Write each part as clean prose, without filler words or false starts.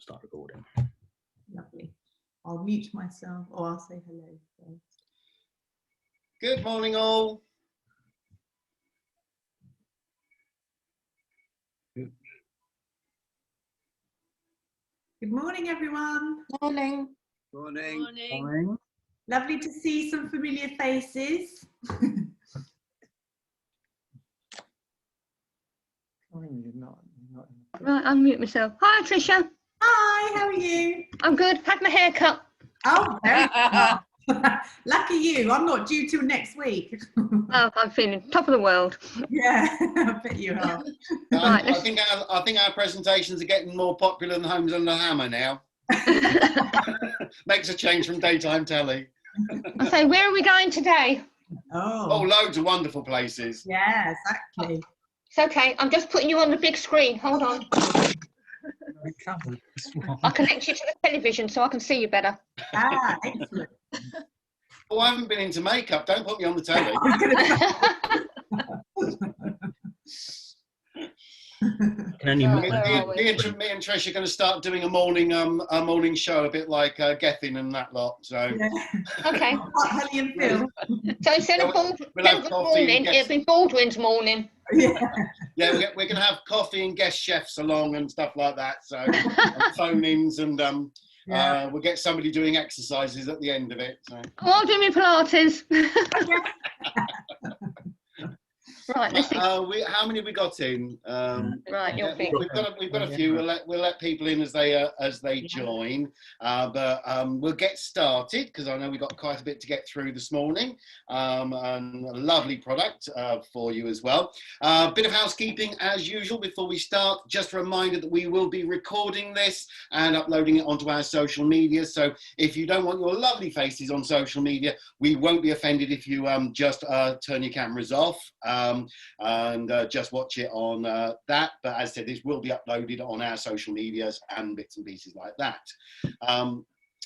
start recording. Lovely. I'll mute myself, or I'll say hello first. Good morning, all. Good morning, everyone. Morning. Morning. Morning. Lovely to see some familiar faces. Right, unmute myself. Hi, Tricia. Hi, how are you? I'm good. Had my hair cut. Oh, very well. Lucky you. I'm not due till next week. Oh, I'm feeling top of the world. Yeah, I bet you are. Right, I think our presentations are getting more popular than Homes Under the Hammer now. Makes a change from daytime telly. I say, where are we going today? Oh, loads of wonderful places. Yeah, exactly. It's okay. I'm just putting you on the big screen. Hold on. I'll connect you to the television so I can see you better. Ah, excellent. Oh, I haven't been into makeup. Don't put me on the telly. I was gonna say. Can only Right, Me where are we? and Trish are going to start doing a morning show, a bit like Gethin and that lot. So Yeah. Okay. How do you feel? So instead of we'll have Baldwin's coffee and morning, guest. it'll be Baldwin's morning. Yeah. Yeah, we're going to have coffee and guest chefs along and stuff like that. So and phone-ins and Yeah. we'll get somebody doing exercises at the end of it. So. Oh, I'll do my Pilates. Right, let's see. How many have we got in? Right, you'll think. We've got a few. We'll let people in as they join, but we'll get started because I know we've got quite a bit to get through this morning, and a lovely product for you as well. Bit of housekeeping as usual before we start. Just a reminder that we will be recording this and uploading it onto our social media. So if you don't want your lovely faces on social media, we won't be offended if you just turn your cameras off. And just watch it on that. But as I said, this will be uploaded on our social medias and bits and pieces like that.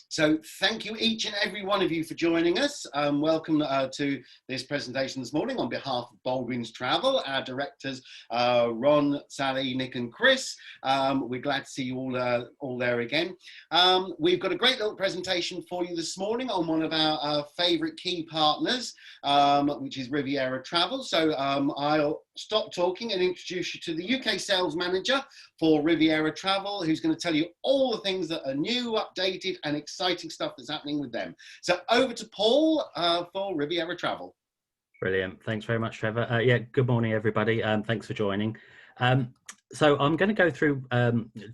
So thank you each and every one of you for joining us. Welcome to this presentation this morning on behalf of Baldwins Travel, our directors, Ron, Sally, Nick and Chris. We're glad to see you all there again. We've got a great little presentation for you this morning on one of our favourite key partners, which is Riviera Travel. So I'll stop talking and introduce you to the UK sales manager for Riviera Travel, who's going to tell you all the things that are new, updated and exciting stuff that's happening with them. So over to Paul for Riviera Travel. Brilliant. Thanks very much, Trevor. Yeah, good morning, everybody. Thanks for joining. So I'm going to go through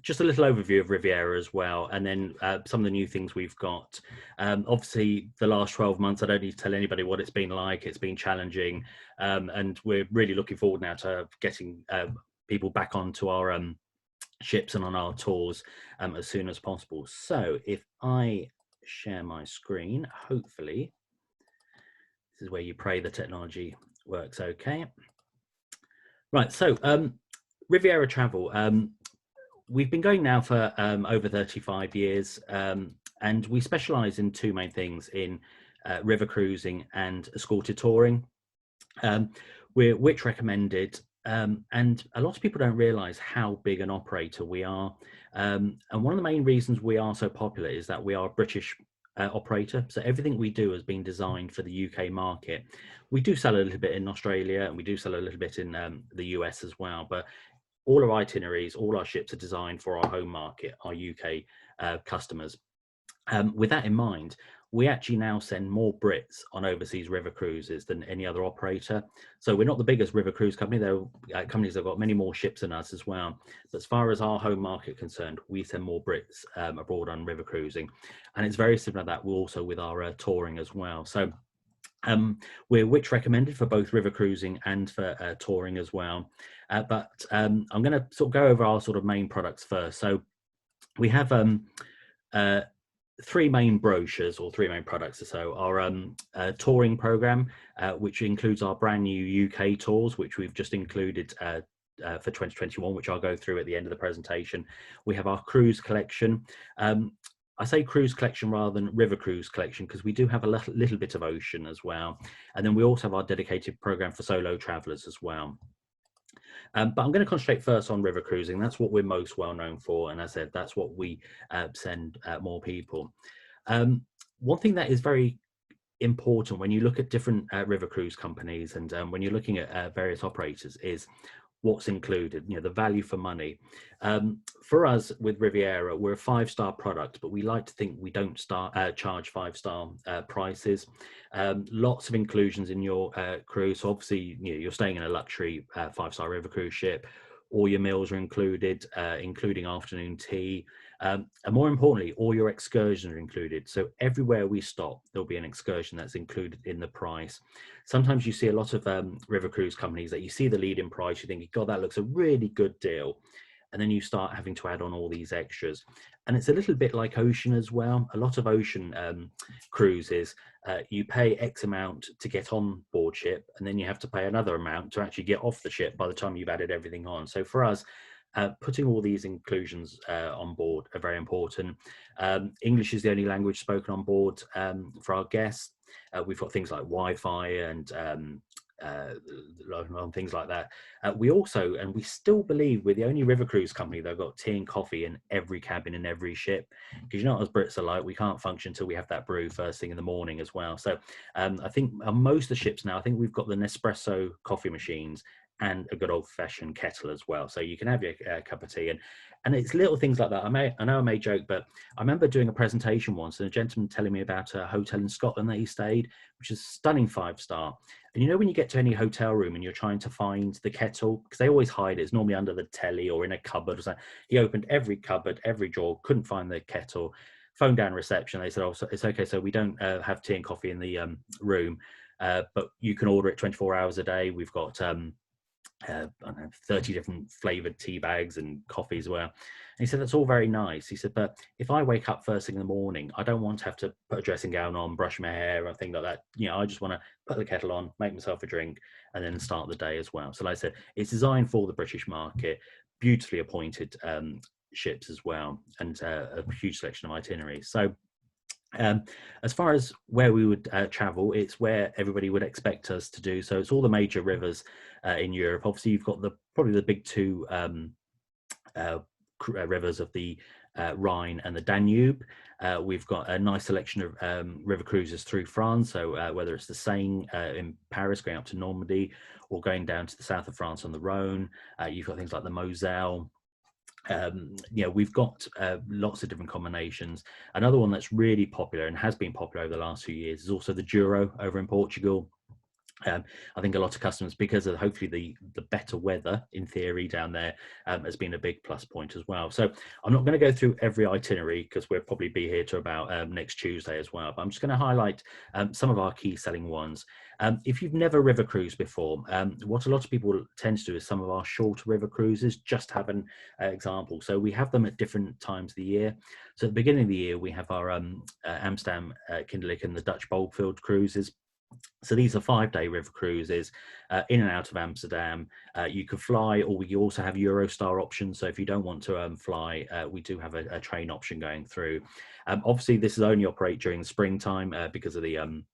just a little overview of Riviera as well, and then some of the new things we've got. Obviously, the last 12 months, I don't need to tell anybody what it's been like. It's been challenging, and we're really looking forward now to getting people back onto our ships and on our tours as soon as possible. So if I share my screen, hopefully, this is where you pray the technology works okay. Right, so Riviera Travel, we've been going now for over 35 years, and we specialise in two main things, in river cruising and escorted touring. We're which recommended, and a lot of people don't realise how big an operator we are. And one of the main reasons we are so popular is that we are a British operator. So everything we do has been designed for the UK market. We do sell a little bit in Australia and we do sell a little bit in the US as well, but all our itineraries, all our ships are designed for our home market, our UK customers. With that in mind, we actually now send more Brits on overseas river cruises than any other operator. So we're not the biggest river cruise company. There are companies that have got many more ships than us as well. But as far as our home market concerned, we send more Brits abroad on river cruising. And it's very similar to that. We're also with our touring as well. So we're which recommended for both river cruising and for touring as well. But I'm going to sort of go over our sort of main products first. So we have three main brochures or three main products or so. Our touring program, which includes our brand new UK tours, which we've just included for 2021, which I'll go through at the end of the presentation. We have our cruise collection. I say cruise collection rather than river cruise collection because we do have a little bit of ocean as well. And then we also have our dedicated program for solo travelers as well. But I'm going to concentrate first on river cruising. That's what we're most well known for. And as I said, that's what we send more people. One thing that is very important when you look at different river cruise companies and when you're looking at various operators is what's included, the value for money. For us with Riviera, we're a 5-star product, but we like to think we don't charge 5-star prices. Lots of inclusions in your cruise. So obviously, you're staying in a luxury 5-star river cruise ship. All your meals are included, including afternoon tea. And more importantly, all your excursions are included. So everywhere we stop, there'll be an excursion that's included in the price. Sometimes you see a lot of river cruise companies that you see the lead-in price, you think, God, that looks a really good deal. And then you start having to add on all these extras. And it's a little bit like ocean as well. A lot of ocean cruises, you pay X amount to get on board ship, and then you have to pay another amount to actually get off the ship by the time you've added everything on. So for us, putting all these inclusions on board are very important. English is the only language spoken on board for our guests. We've got things like Wi-Fi and things like that. We still believe we're the only river cruise company that have got tea and coffee in every cabin in every ship, because you know what us Brits are like, we can't function until we have that brew first thing in the morning as well. So I think on most of the ships now, I think we've got the Nespresso coffee machines and a good old-fashioned kettle as well, so you can have your cup of tea. And it's little things like that. I know I may joke, but I remember doing a presentation once and a gentleman telling me about a hotel in Scotland that he stayed, which is stunning 5-star. And when you get to any hotel room and you're trying to find the kettle, because they always hide it, it's normally under the telly or in a cupboard or something. He opened every cupboard, every drawer, couldn't find the kettle, phoned down reception. They said, oh, so it's okay, so we don't have tea and coffee in the room, but you can order it 24 hours a day. We've got I don't know, 30 different flavored tea bags and coffee as well. And he said, that's all very nice. He said, but if I wake up first thing in the morning, I don't want to have to put a dressing gown on, brush my hair or things like that. I just want to put the kettle on, make myself a drink, and then start the day as well. So like I said, it's designed for the British market, beautifully appointed ships as well, and a huge selection of itineraries. So as far as where we would travel, it's where everybody would expect us to do. So it's all the major rivers in Europe. Obviously, you've got probably the big two rivers of the Rhine and the Danube. We've got a nice selection of river cruises through France. So whether it's the Seine in Paris going up to Normandy, or going down to the south of France on the Rhone, you've got things like the Moselle. We've got lots of different combinations. Another one that's really popular and has been popular over the last few years is also the Douro over in Portugal. I think a lot of customers, because of hopefully the better weather in theory down there, has been a big plus point as well. So I'm not going to go through every itinerary because we'll probably be here to about next Tuesday as well, but I'm just going to highlight some of our key selling ones. If you've never river cruised before, what a lot of people tend to do is some of our shorter river cruises. Just have an example. So we have them at different times of the year. So at the beginning of the year, we have our Amsterdam, Kinderlijk and the Dutch Boldfield cruises. So these are 5-day river cruises in and out of Amsterdam. You can fly, or we also have Eurostar options. So if you don't want to fly, we do have a train option going through. Obviously, this is only operate during the springtime because of the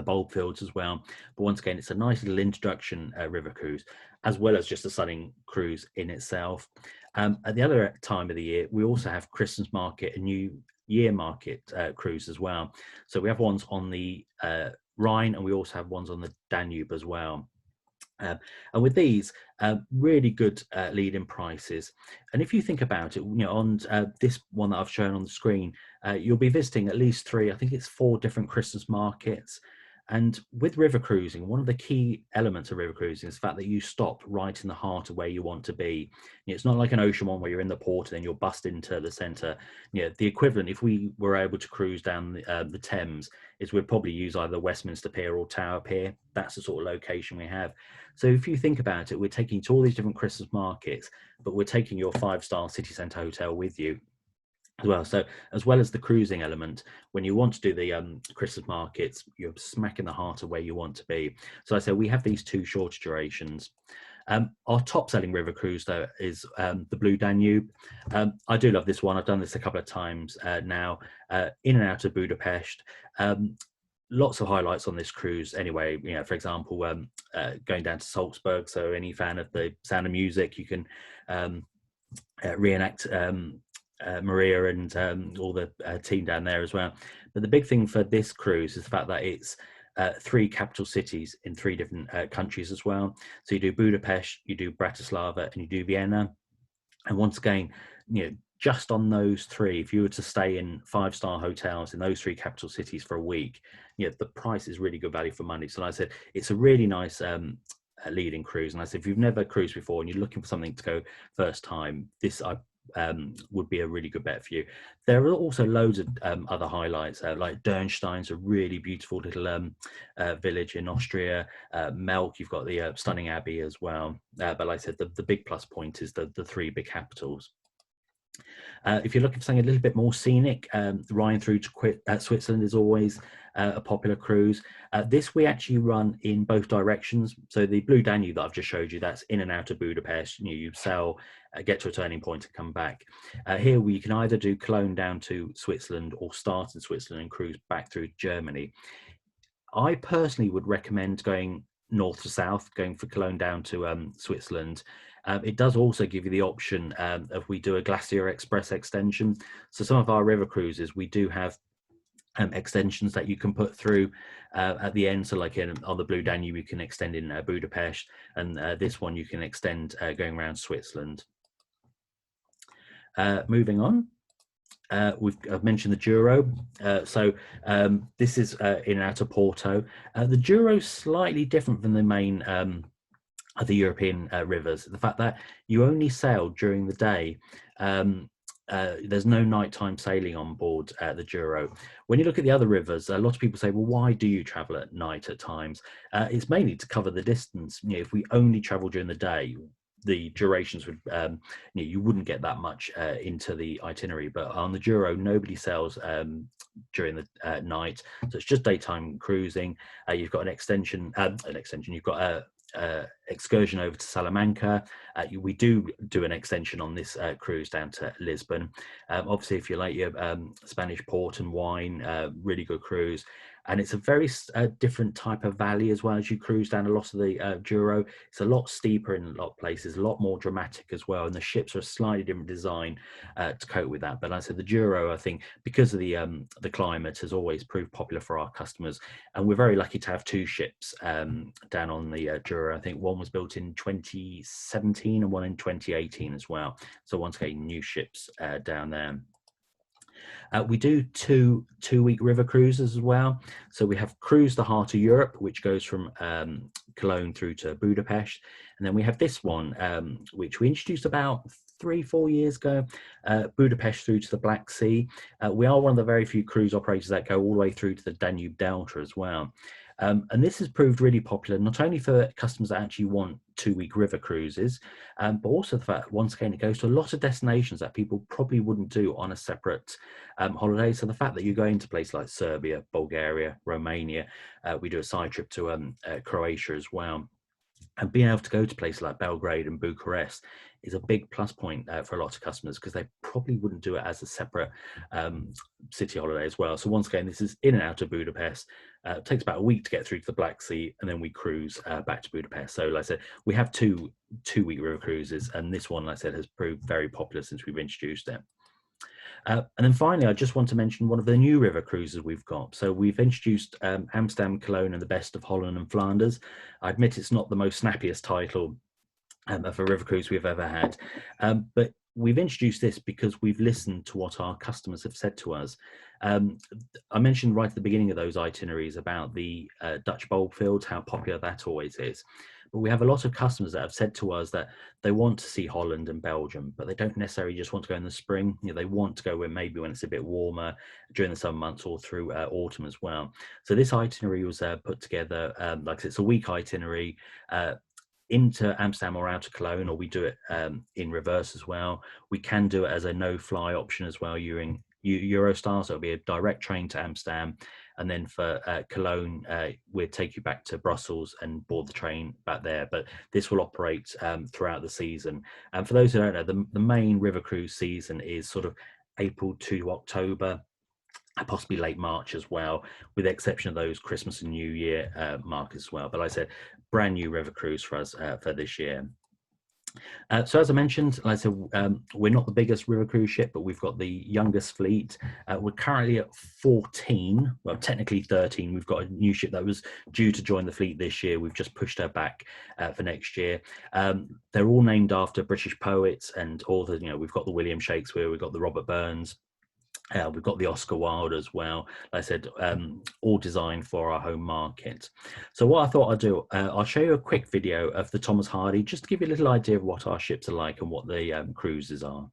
Boldfields as well. But once again, it's a nice little introduction river cruise, as well as just a stunning cruise in itself. At the other time of the year, we also have Christmas market and New Year market cruise as well. So we have ones on the Rhine, and we also have ones on the Danube as well. And with these, really good lead-in prices. And if you think about it, on this one that I've shown on the screen, you'll be visiting at least 3, I think it's 4 different Christmas markets. And with river cruising, one of the key elements of river cruising is the fact that you stop right in the heart of where you want to be. It's not like an ocean one where you're in the port and then you'll bust into the centre. The equivalent, if we were able to cruise down the Thames, is we'd probably use either Westminster Pier or Tower Pier. That's the sort of location we have. So if you think about it, we're taking you to all these different Christmas markets, but we're taking your 5-star city centre hotel with you as well. So as well as the cruising element, when you want to do the Christmas markets, you're smack in the heart of where you want to be. So I say we have these 2 shorter durations. Our top selling river cruise though is the Blue Danube. I do love this one. I've done this a couple of times now, in and out of Budapest. lots of highlights on this cruise anyway. For example, going down to Salzburg, so any fan of the Sound of Music, you can reenact Maria and all the team down there as well. But the big thing for this cruise is the fact that it's 3 capital cities in 3 different countries as well. So you do Budapest, you do Bratislava, and you do Vienna. And once again, just on those 3, if you were to stay in 5-star hotels in those 3 capital cities for a week, the price is really good value for money. So like I said, it's a really nice leading cruise. And I said, if you've never cruised before and you're looking for something to go first time, this would be a really good bet for you. There are also loads of other highlights, like Dürnstein's a really beautiful little village in Austria. Melk, you've got the stunning abbey as well. But like I said, the big plus point is the 3 big capitals. If you're looking for something a little bit more scenic, Rhine through to Switzerland is always a popular cruise. This we actually run in both directions. So the Blue Danube that I've just showed you, that's in and out of Budapest. You sail, get to a turning point and come back. Here you can either do Cologne down to Switzerland or start in Switzerland and cruise back through Germany. I personally would recommend going north to south, going for Cologne down to Switzerland. It does also give you the option of we do a Glacier Express extension. So some of our river cruises, we do have extensions that you can put through at the end. So like on the Blue Danube, you can extend in Budapest, and this one you can extend going around Switzerland. Moving on. I've mentioned the Douro. This is in and out of Porto. The Douro is slightly different from the main other European rivers. The fact that you only sail during the day. There's no nighttime sailing on board the Douro. When you look at the other rivers, a lot of people say, well, why do you travel at night at times? It's mainly to cover the distance. If we only travel during the day, the durations would, you wouldn't get that much into the itinerary. But on the Douro, nobody sails during the night, so it's just daytime cruising. You've got an extension. You've got a excursion over to Salamanca. We do an extension on this cruise down to Lisbon. Obviously, if you like your Spanish port and wine, really good cruise. And it's a very different type of valley as well as you cruise down a lot of the Douro. It's a lot steeper in a lot of places, a lot more dramatic as well. And the ships are a slightly different design to cope with that. But like I said, the Douro, I think, because of the climate, has always proved popular for our customers. And we're very lucky to have 2 ships down on the Douro. I think one was built in 2017 and one in 2018 as well. So once again, new ships down there. We do two-week river cruises as well. So we have Cruise the Heart of Europe, which goes from Cologne through to Budapest. And then we have this one, which we introduced about 3-4 years ago, Budapest through to the Black Sea. We are one of the very few cruise operators that go all the way through to the Danube Delta as well. And this has proved really popular, not only for customers that actually want 2-week river cruises, but also the fact, once again, it goes to a lot of destinations that people probably wouldn't do on a separate holiday. So the fact that you go into places like Serbia, Bulgaria, Romania, we do a side trip to Croatia as well. And being able to go to places like Belgrade and Bucharest is a big plus point for a lot of customers, because they probably wouldn't do it as a separate city holiday as well. So once again, this is in and out of Budapest. It takes about a week to get through to the Black Sea, and then we cruise back to Budapest. So like I said, we have two-week river cruises, and this one, like I said, has proved very popular since we've introduced it. And then finally, I just want to mention one of the new river cruises we've got. So we've introduced Amsterdam, Cologne, and the Best of Holland and Flanders. I admit it's not the most snappiest title of a river cruise we've ever had, but we've introduced this because we've listened to what our customers have said to us. I mentioned right at the beginning of those itineraries about the Dutch bulb fields, how popular that always is. But we have a lot of customers that have said to us that they want to see Holland and Belgium, but they don't necessarily just want to go in the spring. They want to go when it's a bit warmer during the summer months or through autumn as well. So this itinerary was put together, like I said, it's a week itinerary into Amsterdam or out of Cologne, or we do it in reverse as well. We can do it as a no-fly option as well using Eurostar, so it'll be a direct train to Amsterdam, and then for Cologne, we'll take you back to Brussels and board the train back there. But this will operate throughout the season. And for those who don't know, the main river cruise season is sort of April to October. possibly late March as well, with the exception of those Christmas and New Year markers as well. But like I said, brand new river cruise for us for this year. So as I mentioned, like I said, we're not the biggest river cruise ship, but we've got the youngest fleet. We're currently at 14, well, technically 13. We've got a new ship that was due to join the fleet this year. We've just pushed her back for next year. They're all named after British poets and authors. You know, we've got the William Shakespeare, we've got the Robert Burns. We've got the Oscar Wilde as well. Like I said, all designed for our home market. So what I thought I'd do, I'll show you a quick video of the Thomas Hardy, just to give you a little idea of what our ships are like and what the cruises are.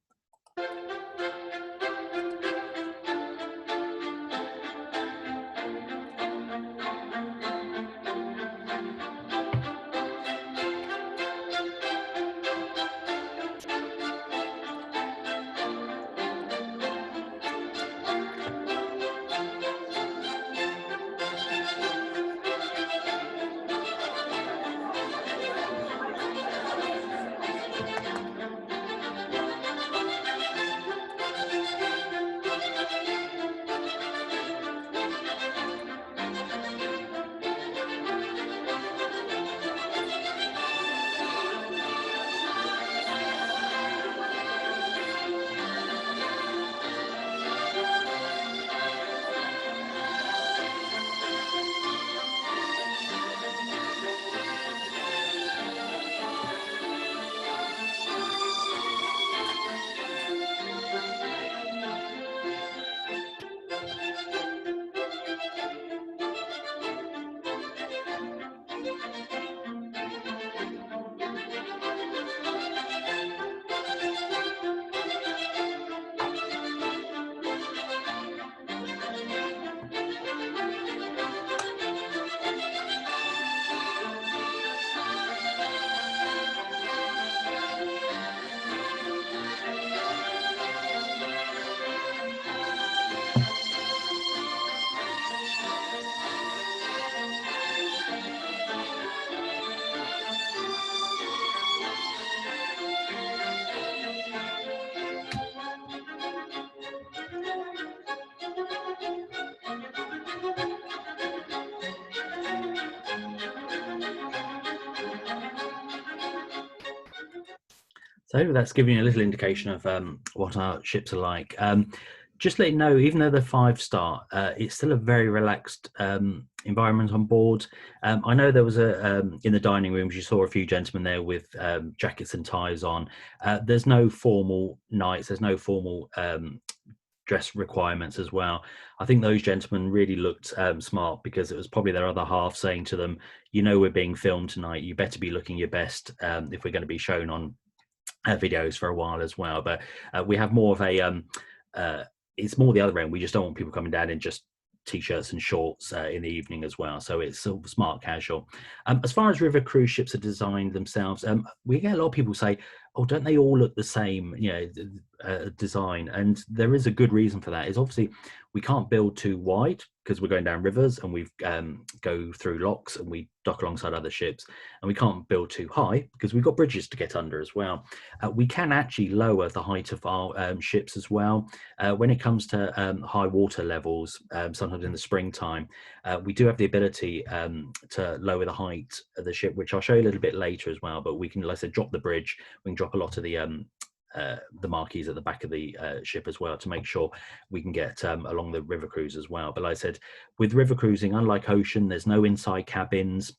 So that's giving you a little indication of what our ships are like. Just let you know, even though they're 5-star, it's still a very relaxed environment on board. I know there was in the dining rooms, you saw a few gentlemen there with jackets and ties on. There's no formal nights, there's no formal dress requirements as well. I think those gentlemen really looked smart, because it was probably their other half saying to them, you know, we're being filmed tonight, you better be looking your best if we're going to be shown on videos for a while as well. But we have more of a it's more the other end. We just don't want people coming down in just t-shirts and shorts in the evening as well, so it's sort of smart casual. As far as river cruise ships are designed themselves, we get a lot of people say, oh, don't they all look the same, you know, design? And there is a good reason for that. Is obviously we can't build too wide, because we're going down rivers and we go through locks and we dock alongside other ships, and we can't build too high because we've got bridges to get under as well. We can actually lower the height of our ships as well. When it comes to high water levels, sometimes in the springtime, we do have the ability to lower the height of the ship, which I'll show you a little bit later as well. But we can, like I said, drop the bridge. We can drop a lot of the marquees at the back of the ship as well, to make sure we can get along the river cruise as well. But like I said, with river cruising, unlike ocean, there's no inside cabins,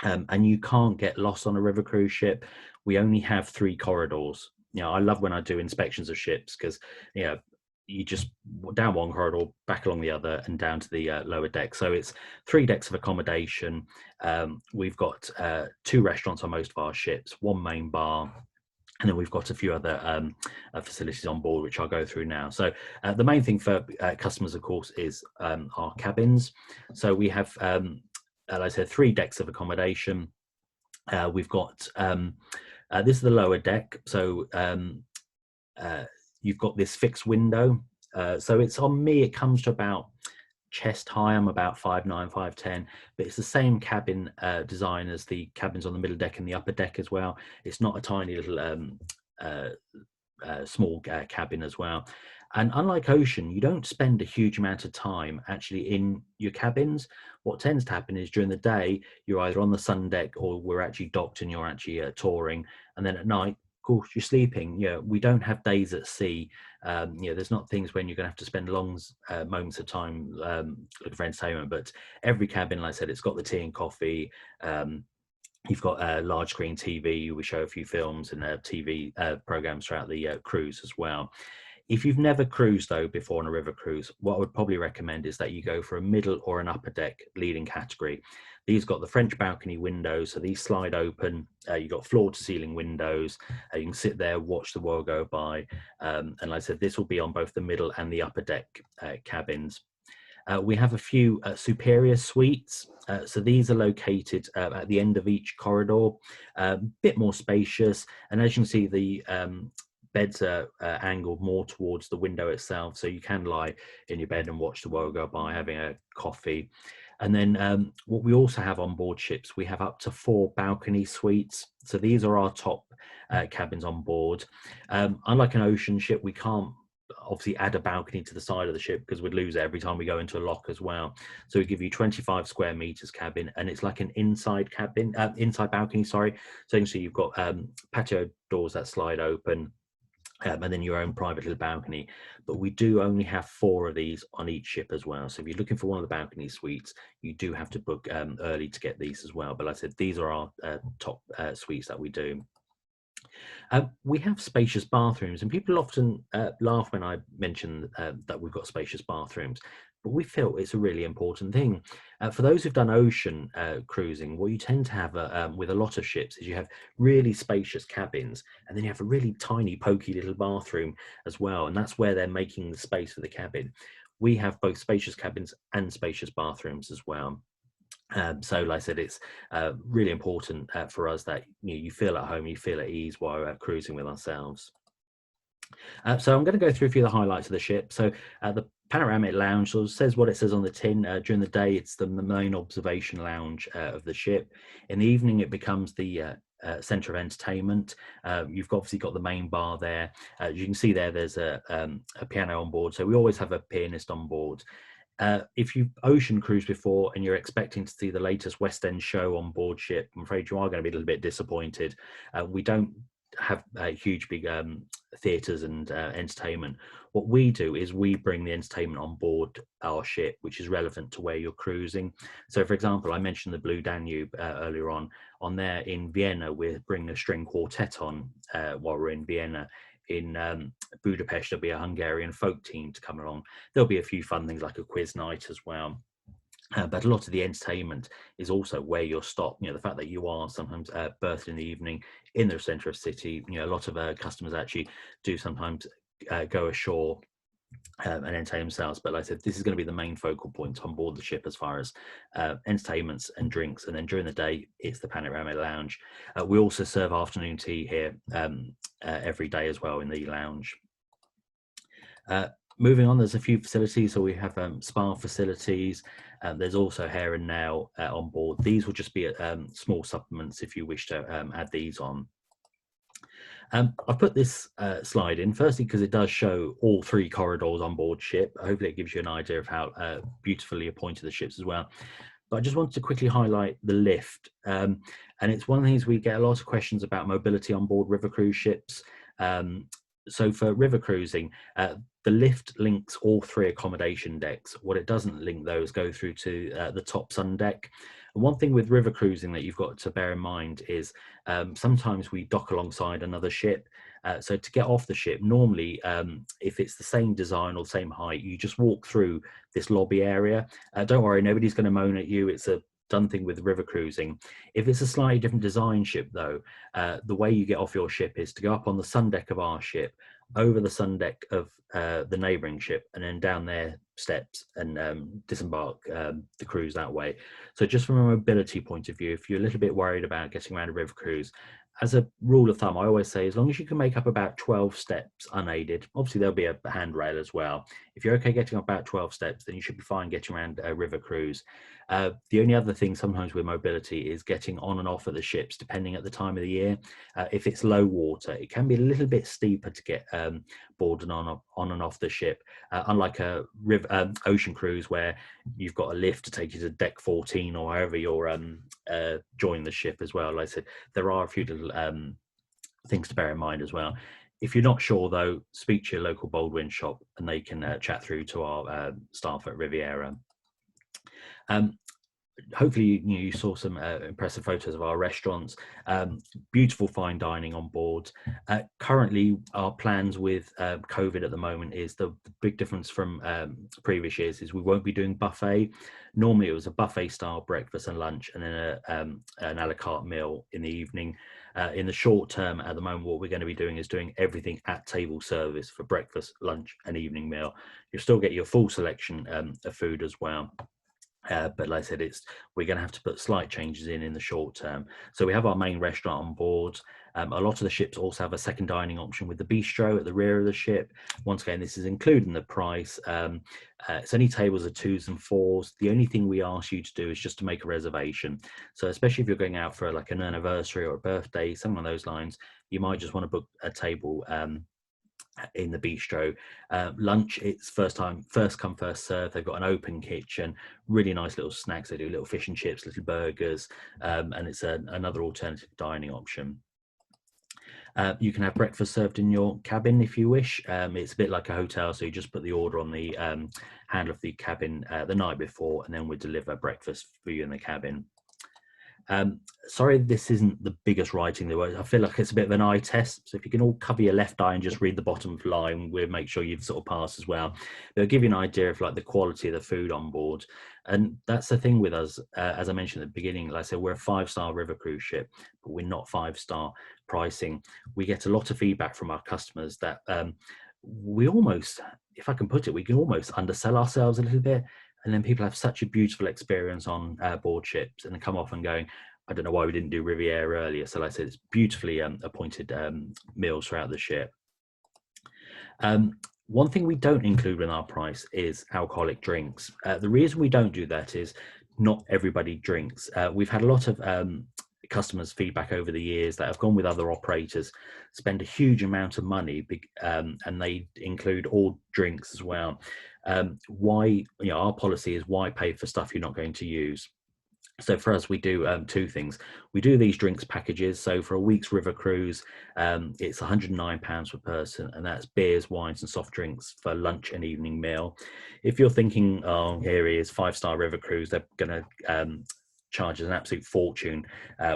and you can't get lost on a river cruise ship. We only have 3 corridors. You know, I love when I do inspections of ships, because, you know, you just down one corridor, back along the other, and down to the lower deck. So it's 3 decks of accommodation. We've got 2 restaurants on most of our ships, 1 main bar, and then we've got a few other facilities on board, which I'll go through now. So the main thing for customers, of course, is our cabins. So we have, as I said, 3 decks of accommodation. We've got, this is the lower deck. So you've got this fixed window. So it's, on me, it comes to about chest high. I'm about 5'9", 5'10", but it's the same cabin design as the cabins on the middle deck and the upper deck as well. It's not a tiny little small cabin as well. And unlike ocean, you don't spend a huge amount of time actually in your cabins. What tends to happen is during the day, you're either on the sun deck or we're actually docked and you're actually touring. And then at night, of course, you're sleeping. We don't have days at sea. There's not things when you're going to have to spend long moments of time looking for entertainment. But every cabin, like I said, it's got the tea and coffee. You've got a large screen TV. We show a few films and TV programs throughout the cruise as well. If you've never cruised though before on a river cruise, what I would probably recommend is that you go for a middle or an upper deck leading category. These got the French balcony windows, so these slide open. You've got floor to ceiling windows. You can sit there, watch the world go by. And like I said, this will be on both the middle and the upper deck cabins. We have a few superior suites. So these are located at the end of each corridor, a bit more spacious. And as you can see, the beds are angled more towards the window itself, so you can lie in your bed and watch the world go by, having a coffee. And then what we also have on board ships, we have up to 4 balcony suites. So these are our top cabins on board. Unlike an ocean ship, we can't obviously add a balcony to the side of the ship because we'd lose it every time we go into a lock as well. So we give you 25 square meters cabin, and it's like an inside cabin, inside balcony, sorry. So you can see you've got patio doors that slide open. And then your own private little balcony. But we do only have 4 of these on each ship as well. So if you're looking for one of the balcony suites, you do have to book early to get these as well. But like I said, these are our top suites that we do. We have spacious bathrooms, and people often laugh when I mention that we've got spacious bathrooms, but we feel it's a really important thing. For those who've done ocean cruising, what you tend to have with a lot of ships is you have really spacious cabins, and then you have a really tiny, pokey little bathroom as well, and that's where they're making the space for the cabin. We have both spacious cabins and spacious bathrooms as well. So like I said, it's really important for us that you feel at home, you feel at ease while cruising with ourselves. So I'm going to go through a few of the highlights of the ship. So the panoramic lounge sort of says what it says on the tin. During the day, it's the main observation lounge of the ship. In the evening, it becomes the center of entertainment. You've obviously got the main bar there. As you can see there's a piano on board. So we always have a pianist on board. If you've ocean cruised before and you're expecting to see the latest West End show on board ship, I'm afraid you are going to be a little bit disappointed. We don't have huge big theatres and entertainment. What we do is we bring the entertainment on board our ship, which is relevant to where you're cruising. So for example, I mentioned the Blue Danube earlier on there in Vienna. We're bringing a string quartet on while we're in Vienna. In Budapest, there'll be a Hungarian folk team to come along. There'll be a few fun things like a quiz night as well. But a lot of the entertainment is also where you're stopped. The fact that you are sometimes berthed in the evening in the centre of city. A lot of customers actually do sometimes go ashore and entertain themselves. But like I said, this is going to be the main focal point on board the ship as far as entertainments and drinks. And then during the day, it's the panoramic lounge. We also serve afternoon tea here every day as well in the lounge. Moving on, there's a few facilities. So we have spa facilities. There's also hair and nail on board. These will just be small supplements if you wish to add these on. I've put this slide in firstly because it does show all 3 corridors on board ship. Hopefully it gives you an idea of how beautifully appointed the ships as well. But I just wanted to quickly highlight the lift. And it's one of the things we get a lot of questions about mobility on board river cruise ships. So for river cruising, the lift links all 3 accommodation decks. What it doesn't link though is go through to the top sun deck. And one thing with river cruising that you've got to bear in mind is sometimes we dock alongside another ship. So to get off the ship, normally, if it's the same design or same height, you just walk through this lobby area. Don't worry, nobody's going to moan at you. It's a done thing with river cruising. If it's a slightly different design ship though, the way you get off your ship is to go up on the sun deck of our ship, over the sun deck of the neighbouring ship, and then down their steps and disembark the cruise that way. So just from a mobility point of view, if you're a little bit worried about getting around a river cruise, as a rule of thumb, I always say as long as you can make up about 12 steps unaided, obviously there'll be a handrail as well. If you're okay getting up about 12 steps, then you should be fine getting around a river cruise. The only other thing sometimes with mobility is getting on and off of the ships, depending at the time of the year. If it's low water, it can be a little bit steeper to get board and on and off the ship, unlike a ocean cruise where you've got a lift to take you to deck 14 or however you're joining the ship as well. Like I said, there are a few little things to bear in mind as well. If you're not sure though, speak to your local Baldwin shop and they can chat through to our staff at Riviera. Hopefully you saw some impressive photos of our restaurants. Beautiful fine dining on board. Currently our plans with COVID at the moment is the big difference from previous years is we won't be doing buffet. Normally it was a buffet style breakfast and lunch and then an a la carte meal in the evening. In the short term at the moment what we're going to be doing is doing everything at table service for breakfast, lunch and evening meal. You'll still get your full selection of food as well. But like I said, we're going to have to put slight changes in the short term. So we have our main restaurant on board. A lot of the ships also have a second dining option with the bistro at the rear of the ship. Once again, this is including the price. It's only tables of 2s and 4s. The only thing we ask you to do is just to make a reservation. So especially if you're going out for like an anniversary or a birthday, something along those lines, you might just want to book a table in the bistro. Lunch, it's first come first serve. They've got an open kitchen, really nice little snacks. They do little fish and chips, little burgers, and it's another alternative dining option. You can have breakfast served in your cabin if you wish. It's a bit like a hotel, so you just put the order on the handle of the cabin the night before, and then we deliver breakfast for you in the cabin. Sorry, this isn't the biggest writing there was. I feel like it's a bit of an eye test. So if you can all cover your left eye and just read the bottom line, we'll make sure you've sort of passed as well. They'll give you an idea of like the quality of the food on board. And that's the thing with us, as I mentioned at the beginning, like I said, we're a 5-star river cruise ship, but we're not 5-star pricing. We get a lot of feedback from our customers that we almost, if I can put it, we can almost undersell ourselves a little bit. And then people have such a beautiful experience on board ships and they come off and going, I don't know why we didn't do Riviera earlier. So like I said, it's beautifully appointed meals throughout the ship. One thing we don't include in our price is alcoholic drinks. The reason we don't do that is not everybody drinks. We've had a lot of customers feedback over the years that have gone with other operators, spend a huge amount of money, and they include all drinks as well. Why, our policy is why pay for stuff you're not going to use. So for us, we do two things. We do these drinks packages. So for a week's river cruise, it's £109 per person, and that's beers, wines and soft drinks for lunch and evening meal. If you're thinking, oh, here he is, 5-star river cruise, they're going to charges an absolute fortune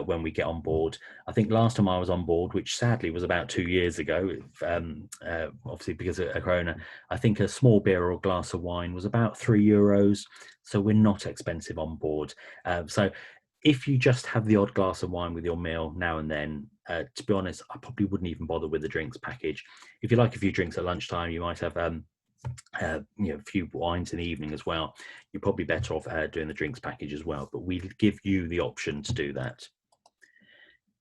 when we get on board. I think last time I was on board, which sadly was about 2 years ago, obviously because of Corona, I think a small beer or a glass of wine was about €3. So we're not expensive on board. So if you just have the odd glass of wine with your meal now and then, to be honest, I probably wouldn't even bother with the drinks package. If you like a few drinks at lunchtime, you might have a few wines in the evening as well. You're probably better off doing the drinks package as well, but we give you the option to do that.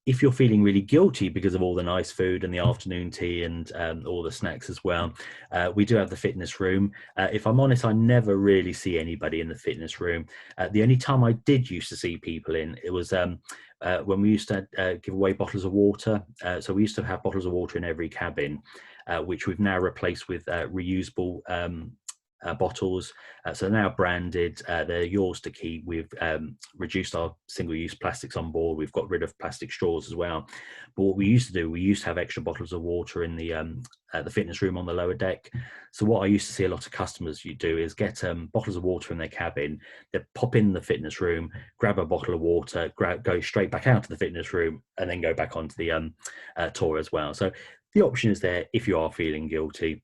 If you're feeling really guilty because of all the nice food and the afternoon tea and all the snacks as well, we do have the fitness room. If I'm honest, I never really see anybody in the fitness room. The only time I did used to see people in, it was when we used to give away bottles of water. So we used to have bottles of water in every cabin, which we've now replaced with reusable bottles. So they're now branded, they're yours to keep. We've reduced our single-use plastics on board. We've got rid of plastic straws as well. But what we used to do, we used to have extra bottles of water in the fitness room on the lower deck. So what I used to see a lot of customers do is get bottles of water in their cabin, they pop in the fitness room, grab a bottle of water, go straight back out to the fitness room, and then go back onto the tour as well. So the option is there if you are feeling guilty.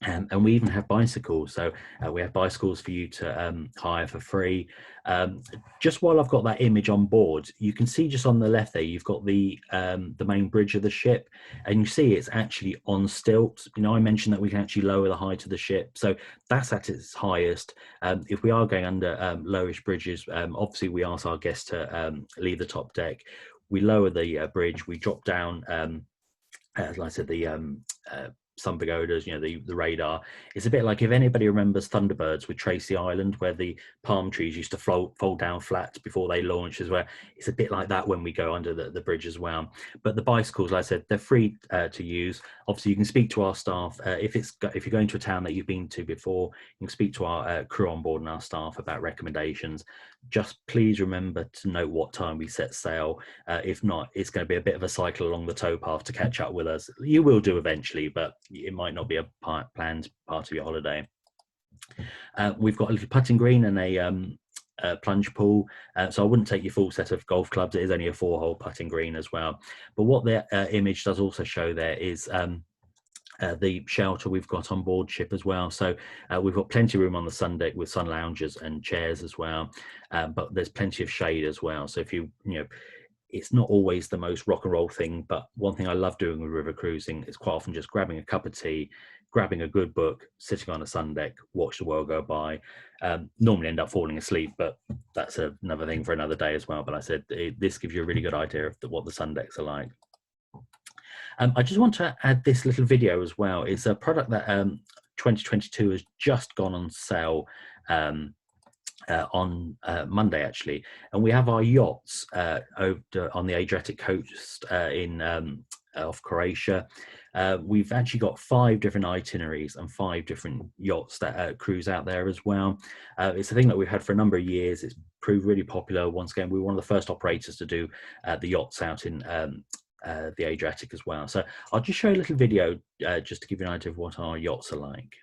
And we even have bicycles. So we have bicycles for you to hire for free. Just while I've got that image on board, you can see just on the left there, you've got the main bridge of the ship, and you see it's actually on stilts. I mentioned that we can actually lower the height of the ship. So that's at its highest. If we are going under lowish bridges, obviously we ask our guests to leave the top deck. We lower the bridge, we drop down, like I said, the sun pagodas, you know, the radar. It's a bit like, if anybody remembers Thunderbirds with Tracy Island, where the palm trees used to fold down flat before they launched as well. It's a bit like that when we go under the bridge as well. But the bicycles, like I said, they're free to use. Obviously, you can speak to our staff. If you're going to a town that you've been to before, you can speak to our crew on board and our staff about recommendations. Just please remember to note what time we set sail. If not, it's going to be a bit of a cycle along the towpath to catch up with us. You will do eventually, but it might not be a planned part of your holiday. We've got a little putting green and a plunge pool, so I wouldn't take your full set of golf clubs. It is only a 4-hole putting green as well. But what the image does also show there is the shelter we've got on board ship as well. So we've got plenty of room on the sun deck with sun loungers and chairs as well, but there's plenty of shade as well. So if you know, it's not always the most rock and roll thing, but one thing I love doing with river cruising is quite often just grabbing a cup of tea, grabbing a good book, sitting on a sun deck, watch the world go by. Normally end up falling asleep, but that's another thing for another day as well. But I said this gives you a really good idea of what the sun decks are like. I just want to add this little video as well. It's a product that 2022 has just gone on sale on Monday, actually, and we have our yachts over on the Adriatic coast in off Croatia. We've actually got 5 different itineraries and 5 different yachts that cruise out there as well. It's a thing that we've had for a number of years. It's proved really popular. Once again, we were one of the first operators to do the yachts out in the Adriatic as well. So I'll just show you a little video just to give you an idea of what our yachts are like.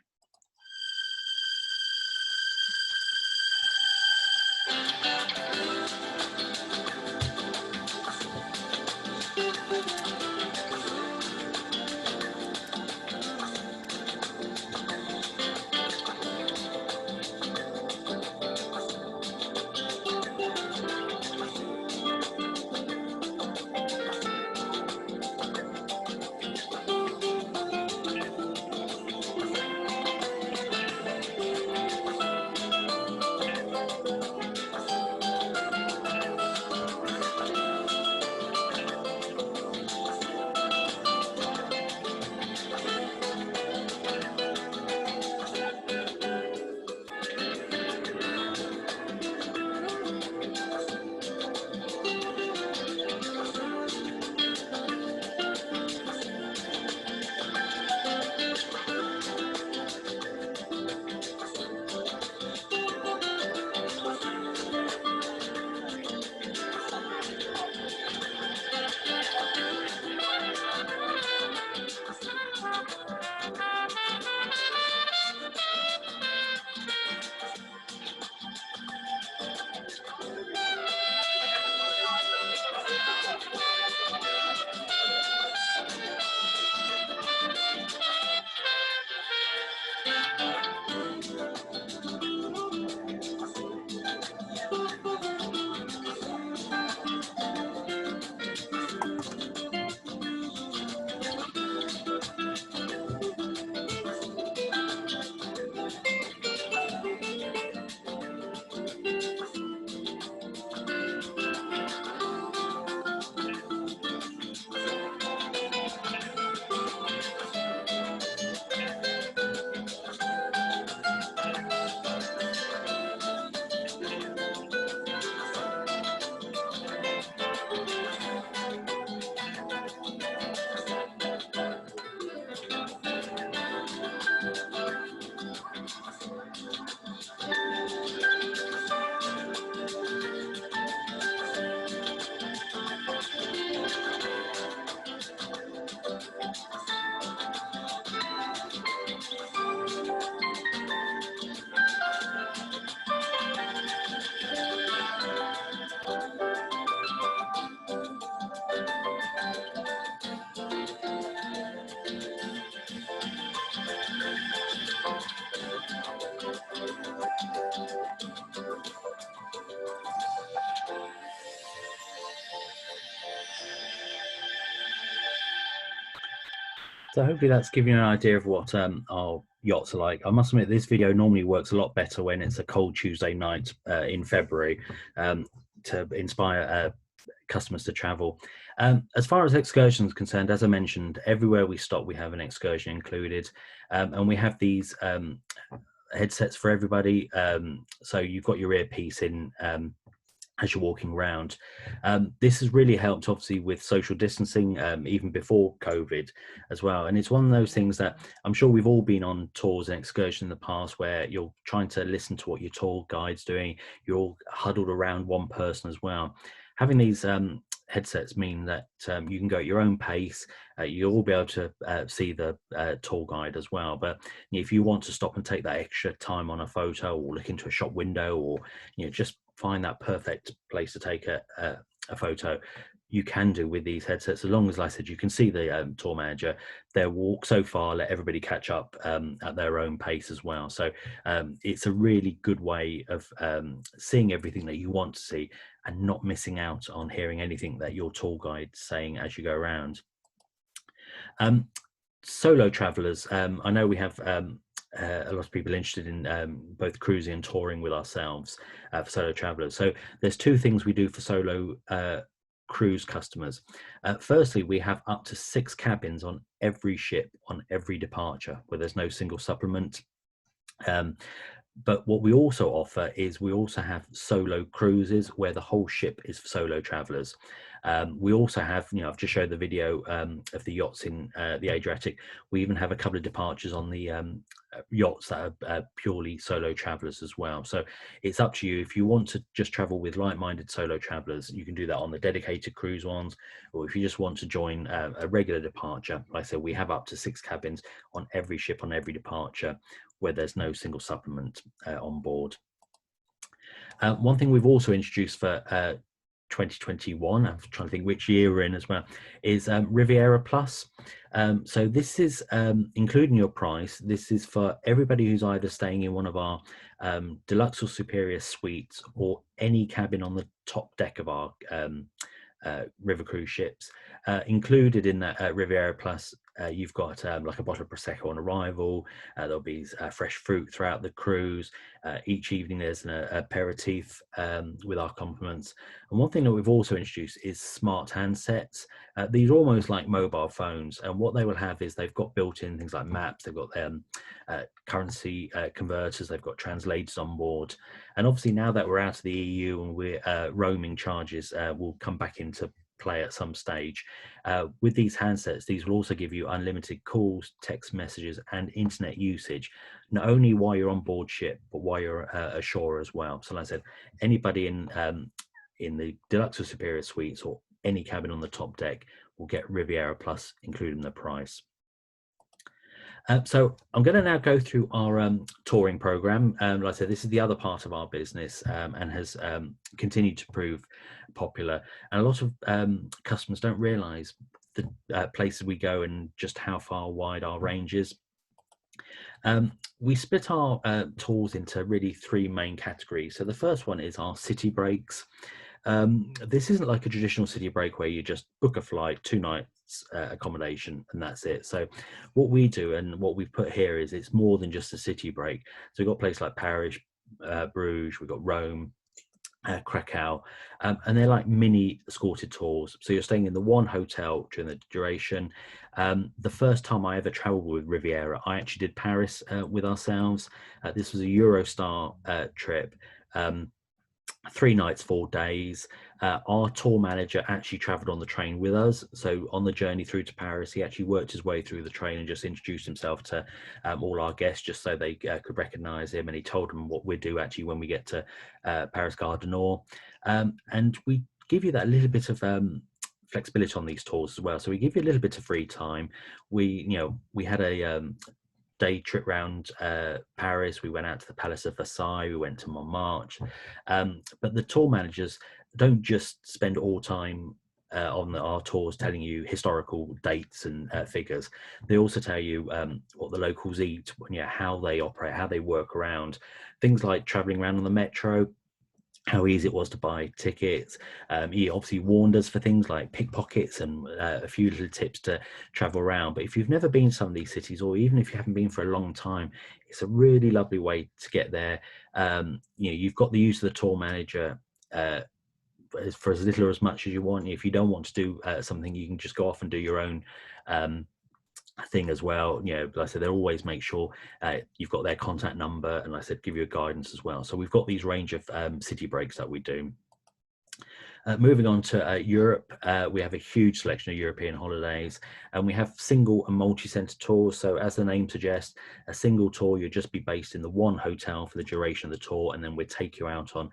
So hopefully that's given you an idea of what our yachts are like. I must admit, this video normally works a lot better when it's a cold Tuesday night in February to inspire customers to travel. As far as excursions concerned, as I mentioned, everywhere we stop, we have an excursion included, and we have these headsets for everybody. So you've got your earpiece in as you're walking around. This has really helped, obviously, with social distancing, even before COVID as well. And it's one of those things that I'm sure we've all been on tours and excursions in the past where you're trying to listen to what your tour guide's doing. You're all huddled around one person as well. Having these headsets mean that you can go at your own pace. You'll all be able to see the tour guide as well. But if you want to stop and take that extra time on a photo or look into a shop window, or just find that perfect place to take a photo, you can do with these headsets, as long as, like I said, you can see the tour manager. They'll walk so far, let everybody catch up at their own pace as well. So it's a really good way of seeing everything that you want to see and not missing out on hearing anything that your tour guide's saying as you go around. Solo travelers, I know we have a lot of people interested in both cruising and touring with ourselves for solo travelers. So there's two things we do for solo cruise customers. Firstly, we have up to 6 cabins on every ship on every departure, where there's no single supplement. But what we also offer is we also have solo cruises where the whole ship is for solo travelers. We also have, I've just showed the video of the yachts in the Adriatic. We even have a couple of departures on the yachts that are purely solo travelers as well. So it's up to you. If you want to just travel with like-minded solo travelers, you can do that on the dedicated cruise ones, or if you just want to join a regular departure, like I said, we have up to 6 cabins on every ship on every departure where there's no single supplement on board. One thing we've also introduced for 2021, I'm trying to think which year we're in as well, is Riviera Plus. So this is including your price. This is for everybody who's either staying in one of our deluxe or superior suites, or any cabin on the top deck of our river cruise ships. Included in that Riviera Plus, you've got like a bottle of Prosecco on arrival. There'll be fresh fruit throughout the cruise. Each evening there's an aperitif with our compliments. And one thing that we've also introduced is smart handsets. These are almost like mobile phones, and what they will have is they've got built-in things like maps, they've got currency converters, they've got translators on board. And obviously now that we're out of the EU and we're roaming charges will come back into play at some stage. With these handsets, these will also give you unlimited calls, text messages, and internet usage, not only while you're on board ship, but while you're ashore as well. So like I said, anybody in the deluxe or superior suites or any cabin on the top deck will get Riviera Plus included in the price. So I'm going to now go through our touring program. Like I said, this is the other part of our business and has continued to prove popular. And a lot of customers don't realise the places we go and just how far wide our range is. We split our tours into really 3 main categories. So the first one is our city breaks. This isn't like a traditional city break where you just book a flight, 2 nights accommodation, and that's it. So what we do and what we've put here is it's more than just a city break. So we've got places like Paris, Bruges, we've got Rome, Krakow, and they're like mini escorted tours. So you're staying in the one hotel during the duration. The first time I ever traveled with Riviera, I actually did Paris with ourselves. This was a Eurostar trip. 3 nights, 4 days. Our tour manager actually traveled on the train with us. So on the journey through to Paris, he actually worked his way through the train and just introduced himself to all our guests, just so they could recognize him. And he told them what we do actually when we get to Paris Gare du Nord. And we give you that little bit of flexibility on these tours as well. So we give you a little bit of free time. We had a day trip around Paris. We went out to the Palace of Versailles, we went to Montmartre, but the tour managers don't just spend all time on our tours telling you historical dates and figures. They also tell you what the locals eat, how they operate, how they work around, things like traveling around on the metro, how easy it was to buy tickets. He obviously warned us for things like pickpockets and a few little tips to travel around. But if you've never been to some of these cities, or even if you haven't been for a long time, it's a really lovely way to get there. You've got the use of the tour manager for as little or as much as you want. If you don't want to do something, you can just go off and do your own thing as well. Like I said, they'll always make sure you've got their contact number, and like I said, give you a guidance as well. So we've got these range of city breaks that we do. Moving on to Europe, we have a huge selection of European holidays, and we have single and multi-centre tours. So as the name suggests, a single tour, you'll just be based in the one hotel for the duration of the tour, and then we'll take you out on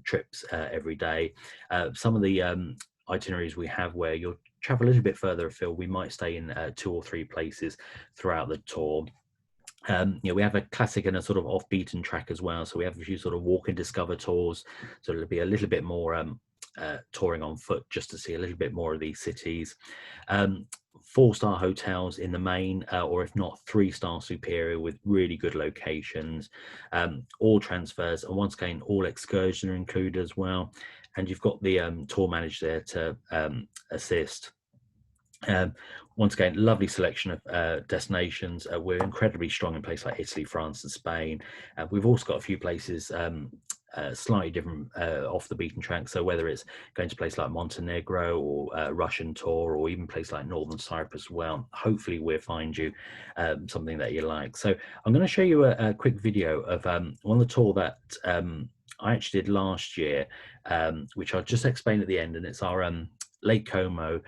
trips every day. Some of the itineraries we have where you'll travel a little bit further afield, we might stay in 2 or 3 places throughout the tour. We have a classic and a sort of off beaten track as well. So we have a few sort of walk and discover tours. So it'll be a little bit more touring on foot just to see a little bit more of these cities. 4-star hotels in the main, or if not 3-star superior with really good locations, all transfers, and once again all excursions are included as well, and you've got the tour manager there to assist. Once again, lovely selection of destinations. We're incredibly strong in places like Italy, France and Spain. We've also got a few places slightly different, off the beaten track. So whether it's going to places like Montenegro or Russian tour, or even places like Northern Cyprus as well, hopefully we'll find you something that you like. So I'm going to show you a quick video of one of the tour that I actually did last year, which I'll just explain at the end, and it's our Lake Como,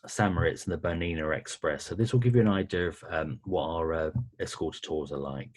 St. Moritz and the Bernina Express. So this will give you an idea of what our escorted tours are like.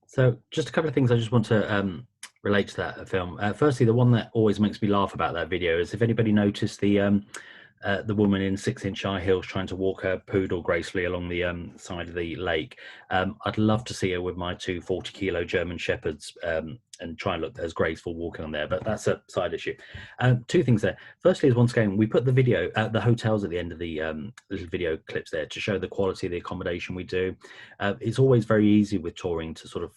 So just a couple of things I just want to relate to that film. Firstly, the one that always makes me laugh about that video is if anybody noticed the woman in 6-inch high heels trying to walk her poodle gracefully along the side of the lake. I'd love to see her with my two 40-kilo German shepherds and try and look as graceful walking on there, but that's a side issue. Two things there. Firstly is, once again, we put the video, the hotels at the end of the little video clips there to show the quality of the accommodation we do. It's always very easy with touring to sort of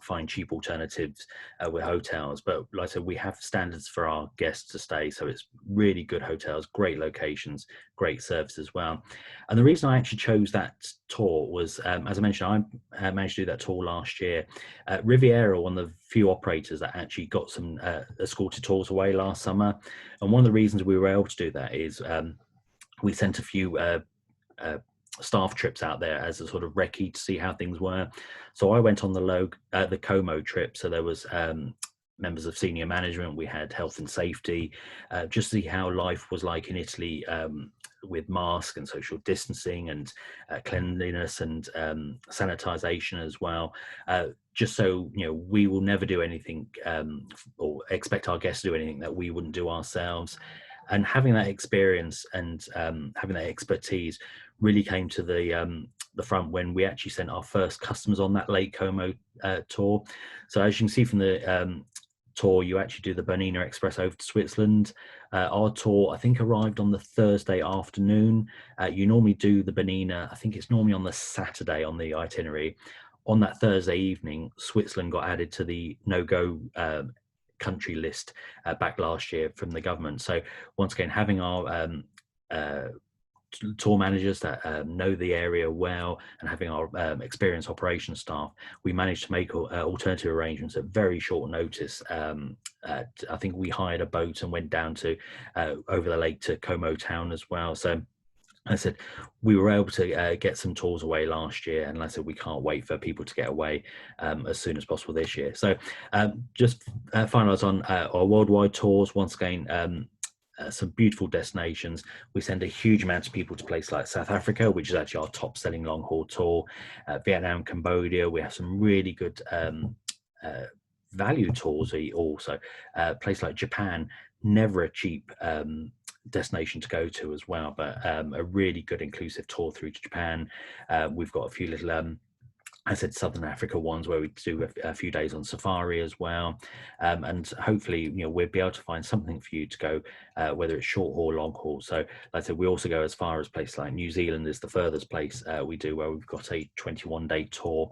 find cheap alternatives with hotels, but like I said, we have standards for our guests to stay, so it's really good hotels, great locations, great service as well. And the reason I actually chose that tour was, as I mentioned, I managed to do that tour last year. Riviera, one of the few operators that actually got some escorted tours away last summer, and one of the reasons we were able to do that is we sent a few staff trips out there as a sort of recce to see how things were. So I went on the Como trip, so there was members of senior management, we had health and safety, just to see how life was like in Italy, with masks and social distancing and cleanliness and sanitization as well. Just so, you know, we will never do anything or expect our guests to do anything that we wouldn't do ourselves. And having that experience and having that expertise really came to the front when we actually sent our first customers on that Lake Como tour. So as you can see from the tour, you actually do the Bernina Express over to Switzerland. Our tour, I think, arrived on the Thursday afternoon. You normally do the Bernina, I think it's normally on the Saturday on the itinerary. On that Thursday evening, Switzerland got added to the no-go country list back last year from the government. So once again, having our tour managers that know the area well and having our experienced operations staff, we managed to make alternative arrangements at very short notice. I think we hired a boat and went down to over the lake to Como town as well. So I said we were able to get some tours away last year, and like I said, we can't wait for people to get away as soon as possible this year. So just finalize on our worldwide tours. Once again, some beautiful destinations. We send a huge amount of people to places like South Africa, which is actually our top selling long haul tour. Vietnam, Cambodia, we have some really good value tours also. Places like Japan, never a cheap destination to go to as well, but a really good inclusive tour through to Japan. We've got a few little I said Southern Africa ones where we do a few days on safari as well, and hopefully, you know, we'll be able to find something for you to go, whether it's short haul, long haul. So like I said, we also go as far as places like New Zealand is the furthest place we do, where we've got a 21-day tour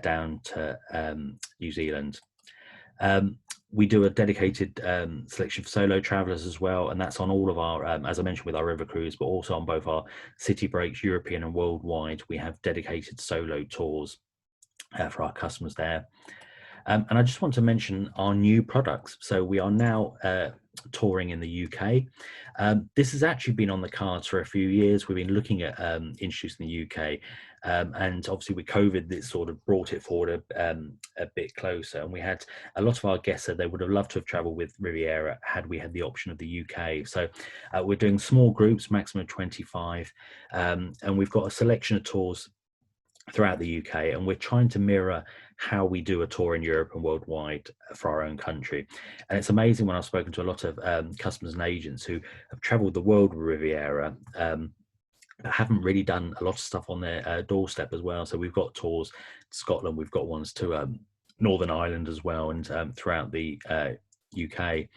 down to New Zealand. We do a dedicated selection for solo travelers as well, and that's on all of our, as I mentioned, with our river cruise, but also on both our city breaks, European and worldwide. We have dedicated solo tours for our customers there. And I just want to mention our new products. So we are now touring in the UK. This has actually been on the cards for a few years. We've been looking at introducing the UK, and obviously with COVID, this sort of brought it forward a bit closer. And we had a lot of our guests said they would have loved to have traveled with Riviera had we had the option of the UK. So we're doing small groups, maximum of 25, and we've got a selection of tours throughout the UK, and we're trying to mirror how we do a tour in Europe and worldwide for our own country. And it's amazing when I've spoken to a lot of customers and agents who have traveled the world with Riviera, but haven't really done a lot of stuff on their doorstep as well. So we've got tours to Scotland, we've got ones to Northern Ireland as well, and throughout the UK.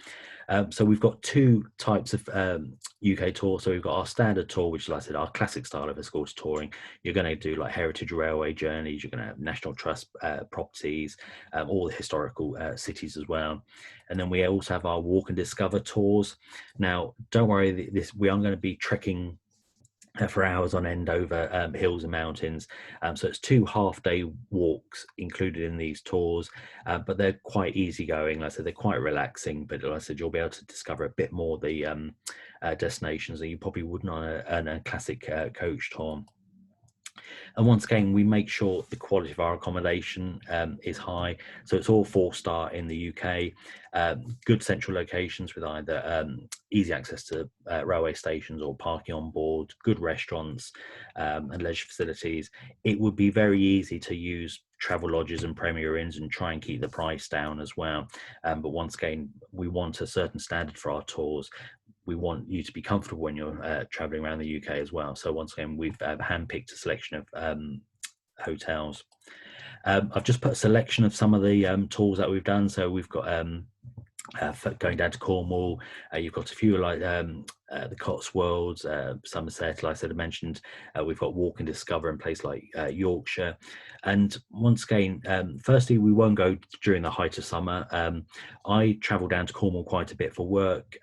So we've got two types of UK tours. So we've got our standard tour, which is, like I said, our classic style of escorted touring. You're going to do like heritage railway journeys, you're going to have National Trust properties, all the historical cities as well. And then we also have our walk and discover tours. Now, don't worry, we aren't going to be trekking for hours on end over hills and mountains. So it's 2 half-day walks included in these tours, but they're quite easygoing. Like I said, they're quite relaxing, but like I said, you'll be able to discover a bit more the destinations that you probably wouldn't on a classic coach tour. And once again, we make sure the quality of our accommodation is high. So it's all 4-star in the UK, good central locations with either easy access to railway stations or parking on board, good restaurants and leisure facilities. It would be very easy to use travel lodges and Premier Inns and try and keep the price down as well. But once again, we want a certain standard for our tours. We want you to be comfortable when you're traveling around the UK as well. So once again, we've handpicked a selection of hotels. I've just put a selection of some of the tours that we've done. So we've got going down to Cornwall, you've got a few like the Cotswolds, Somerset, like I said, I mentioned, we've got Walk and Discover in places like Yorkshire. And once again, firstly, we won't go during the height of summer. I travel down to Cornwall quite a bit for work.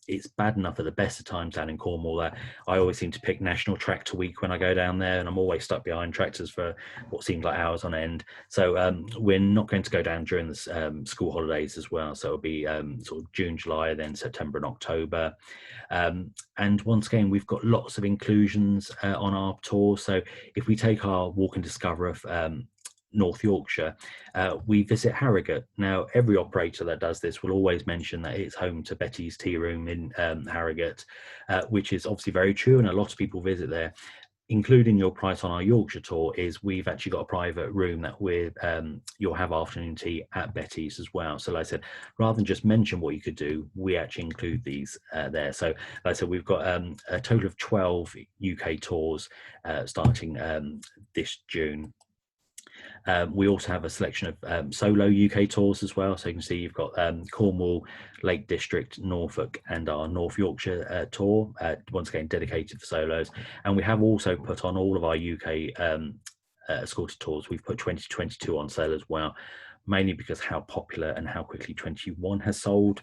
It's bad enough at the best of times down in Cornwall that I always seem to pick National Tractor Week when I go down there, and I'm always stuck behind tractors for what seems like hours on end. So we're not going to go down during the school holidays as well. So it'll be sort of June, July, then September and October. And once again, we've got lots of inclusions on our tour. So if we take our Walk and Discover of North Yorkshire, we visit Harrogate. Now, every operator that does this will always mention that it's home to Betty's Tea Room in Harrogate, which is obviously very true, and a lot of people visit there. Including your price on our Yorkshire tour is we've actually got a private room that you'll have afternoon tea at Betty's as well. So like I said, rather than just mention what you could do, we actually include these there. So like I said, we've got a total of 12 UK tours starting this June. We also have a selection of solo UK tours as well. So you can see you've got Cornwall, Lake District, Norfolk, and our North Yorkshire tour, once again dedicated for solos. And we have also put on all of our UK escorted tours. We've put 2022 on sale as well, mainly because how popular and how quickly 21 has sold.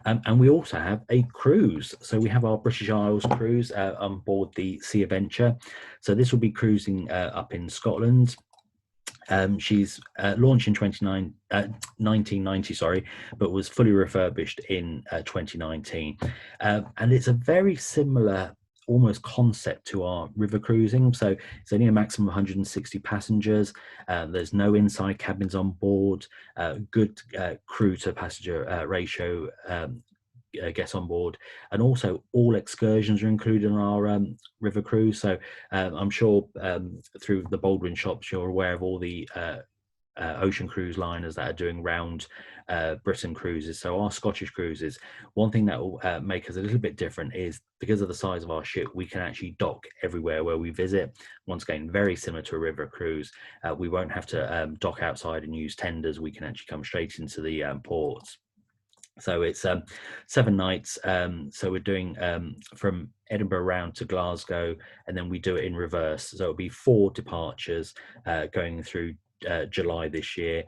And we also have a cruise. So we have our British Isles cruise on board the Sea Adventure. So this will be cruising up in Scotland. She's launched in 1990, but was fully refurbished in 2019. And it's a very similar almost concept to our river cruising. So it's only a maximum of 160 passengers. There's no inside cabins on board, good crew to passenger ratio, guests on board, and also all excursions are included in our river cruise. So I'm sure through the Baldwin shops you're aware of all the ocean cruise liners that are doing round Britain cruises. So our Scottish cruises, one thing that will make us a little bit different is because of the size of our ship, we can actually dock everywhere where we visit. Once again, very similar to a river cruise. We won't have to dock outside and use tenders. We can actually come straight into the ports. So it's 7 nights. So we're doing from Edinburgh round to Glasgow, and then we do it in reverse. So it'll be 4 departures going through July this year.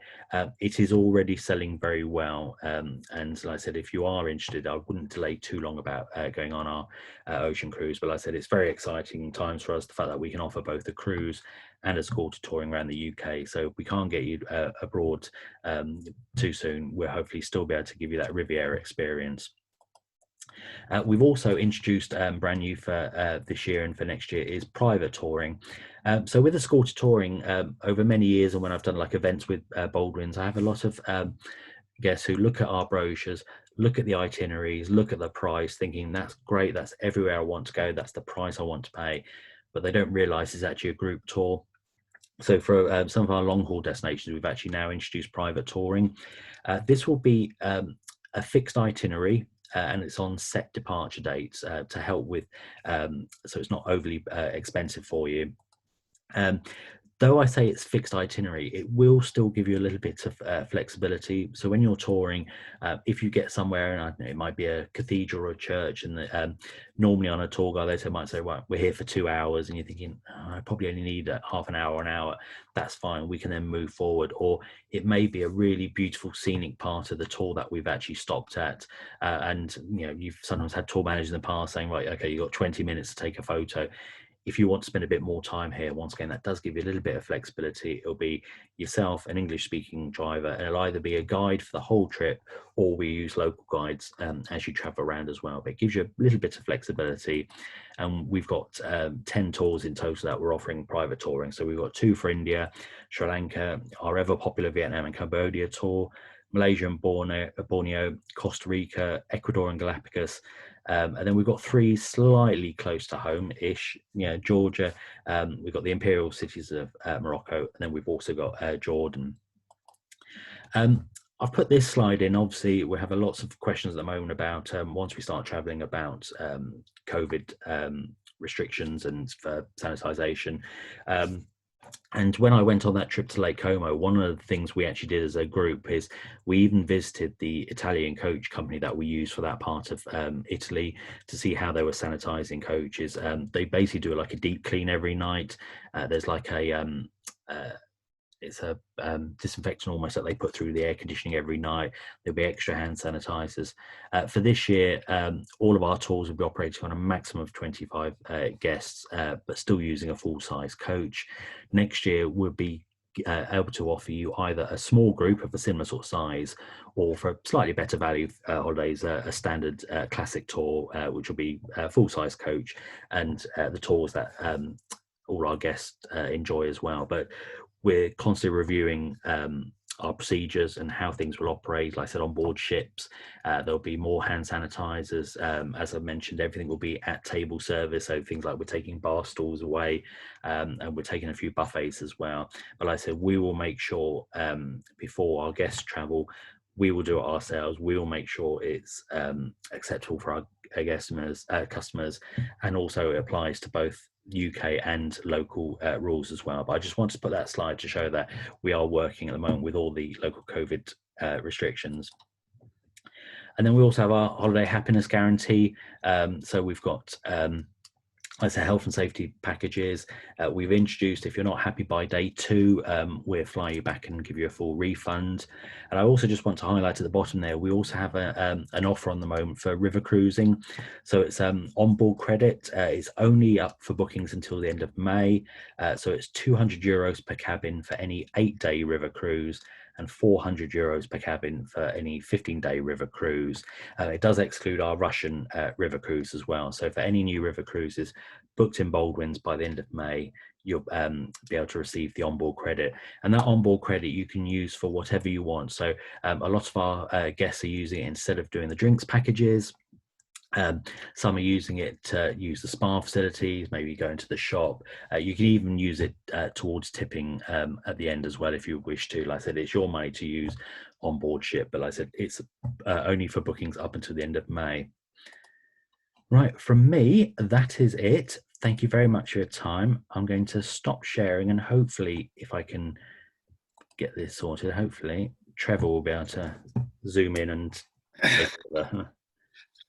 It is already selling very well. And like I said, if you are interested, I wouldn't delay too long about going on our ocean cruise. But like I said, it's very exciting times for us, the fact that we can offer both the cruise and escorted touring around the UK. So if we can't get you abroad too soon, we'll hopefully still be able to give you that Riviera experience. We've also introduced brand new for this year and for next year is private touring. So with escorted touring, over many years, and when I've done like events with Baldwins, I have a lot of guests who look at our brochures, look at the itineraries, look at the price, thinking that's great, that's everywhere I want to go, that's the price I want to pay, but they don't realize it's actually a group tour. So for some of our long haul destinations, we've actually now introduced private touring. This will be a fixed itinerary, and it's on set departure dates to help with, so it's not overly expensive for you. Though I say it's fixed itinerary, it will still give you a little bit of flexibility. So when you're touring, if you get somewhere, and I don't know, it might be a cathedral or a church, and normally on a tour guide, they might say, well, we're here for 2 hours, and you're thinking, oh, I probably only need half an hour, an hour. That's fine. We can then move forward. Or it may be a really beautiful scenic part of the tour that we've actually stopped at. And, you know, you've sometimes had tour managers in the past saying, right, okay, you've got 20 minutes to take a photo. if you want to spend a bit more time here, once again, that does give you a little bit of flexibility. It'll be yourself, an English speaking driver, and it'll either be a guide for the whole trip, or we use local guides as you travel around as well. But it gives you a little bit of flexibility. And we've got 10 tours in total that we're offering private touring. So we've got 2 for India, Sri Lanka, our ever popular Vietnam and Cambodia tour, Malaysia and Borneo, Costa Rica, Ecuador and Galapagos. And then we've got 3 slightly close to home-ish, Georgia. We've got the imperial cities of Morocco, and then we've also got Jordan. I've put this slide in. Obviously, we have lots of questions at the moment about once we start traveling about COVID restrictions and for sanitization. And when I went on that trip to Lake Como, one of the things we actually did as a group is we even visited the Italian coach company that we use for that part of Italy to see how they were sanitizing coaches. They basically do like a deep clean every night. There's like it's a disinfectant almost that they put through the air conditioning every night. There'll be extra hand sanitizers. For this year, all of our tours will be operating on a maximum of 25 guests, but still using a full-size coach. Next year, we'll be able to offer you either a small group of a similar sort of size, or for slightly better value holidays, a standard classic tour, which will be a full-size coach, and the tours that all our guests enjoy as well. But we're constantly reviewing our procedures and how things will operate. Like I said, on board ships, there'll be more hand sanitizers. As I mentioned, everything will be at table service. So things like we're taking bar stools away, and we're taking a few buffets as well. But like I said, we will make sure before our guests travel, we will do it ourselves. We will make sure it's acceptable for our customers, and also it applies to both UK and local rules as well. But I just wanted to put that slide to show that we are working at the moment with all the local COVID restrictions. And then we also have our holiday happiness guarantee. So we've got like I say, health and safety packages. We've introduced, if you're not happy by day 2, we'll fly you back and give you a full refund. And I also just want to highlight at the bottom there, we also have an offer on the moment for river cruising. So it's onboard credit. It's only up for bookings until the end of May. So it's €200 per cabin for any 8-day river cruise, and €400 per cabin for any 15-day river cruise. It does exclude our Russian river cruise as well. So for any new river cruises booked in Baldwins by the end of May, you'll be able to receive the onboard credit. And that onboard credit you can use for whatever you want. So a lot of our guests are using it instead of doing the drinks packages. Some are using it to use the spa facilities, maybe go into the shop. You can even use it towards tipping at the end as well if you wish to. Like I said, it's your money to use on board ship, but like I said, it's only for bookings up until the end of May. Right, from me, that is it. Thank you very much for your time. I'm going to stop sharing, and hopefully, if I can get this sorted, hopefully Trevor will be able to zoom in and take over.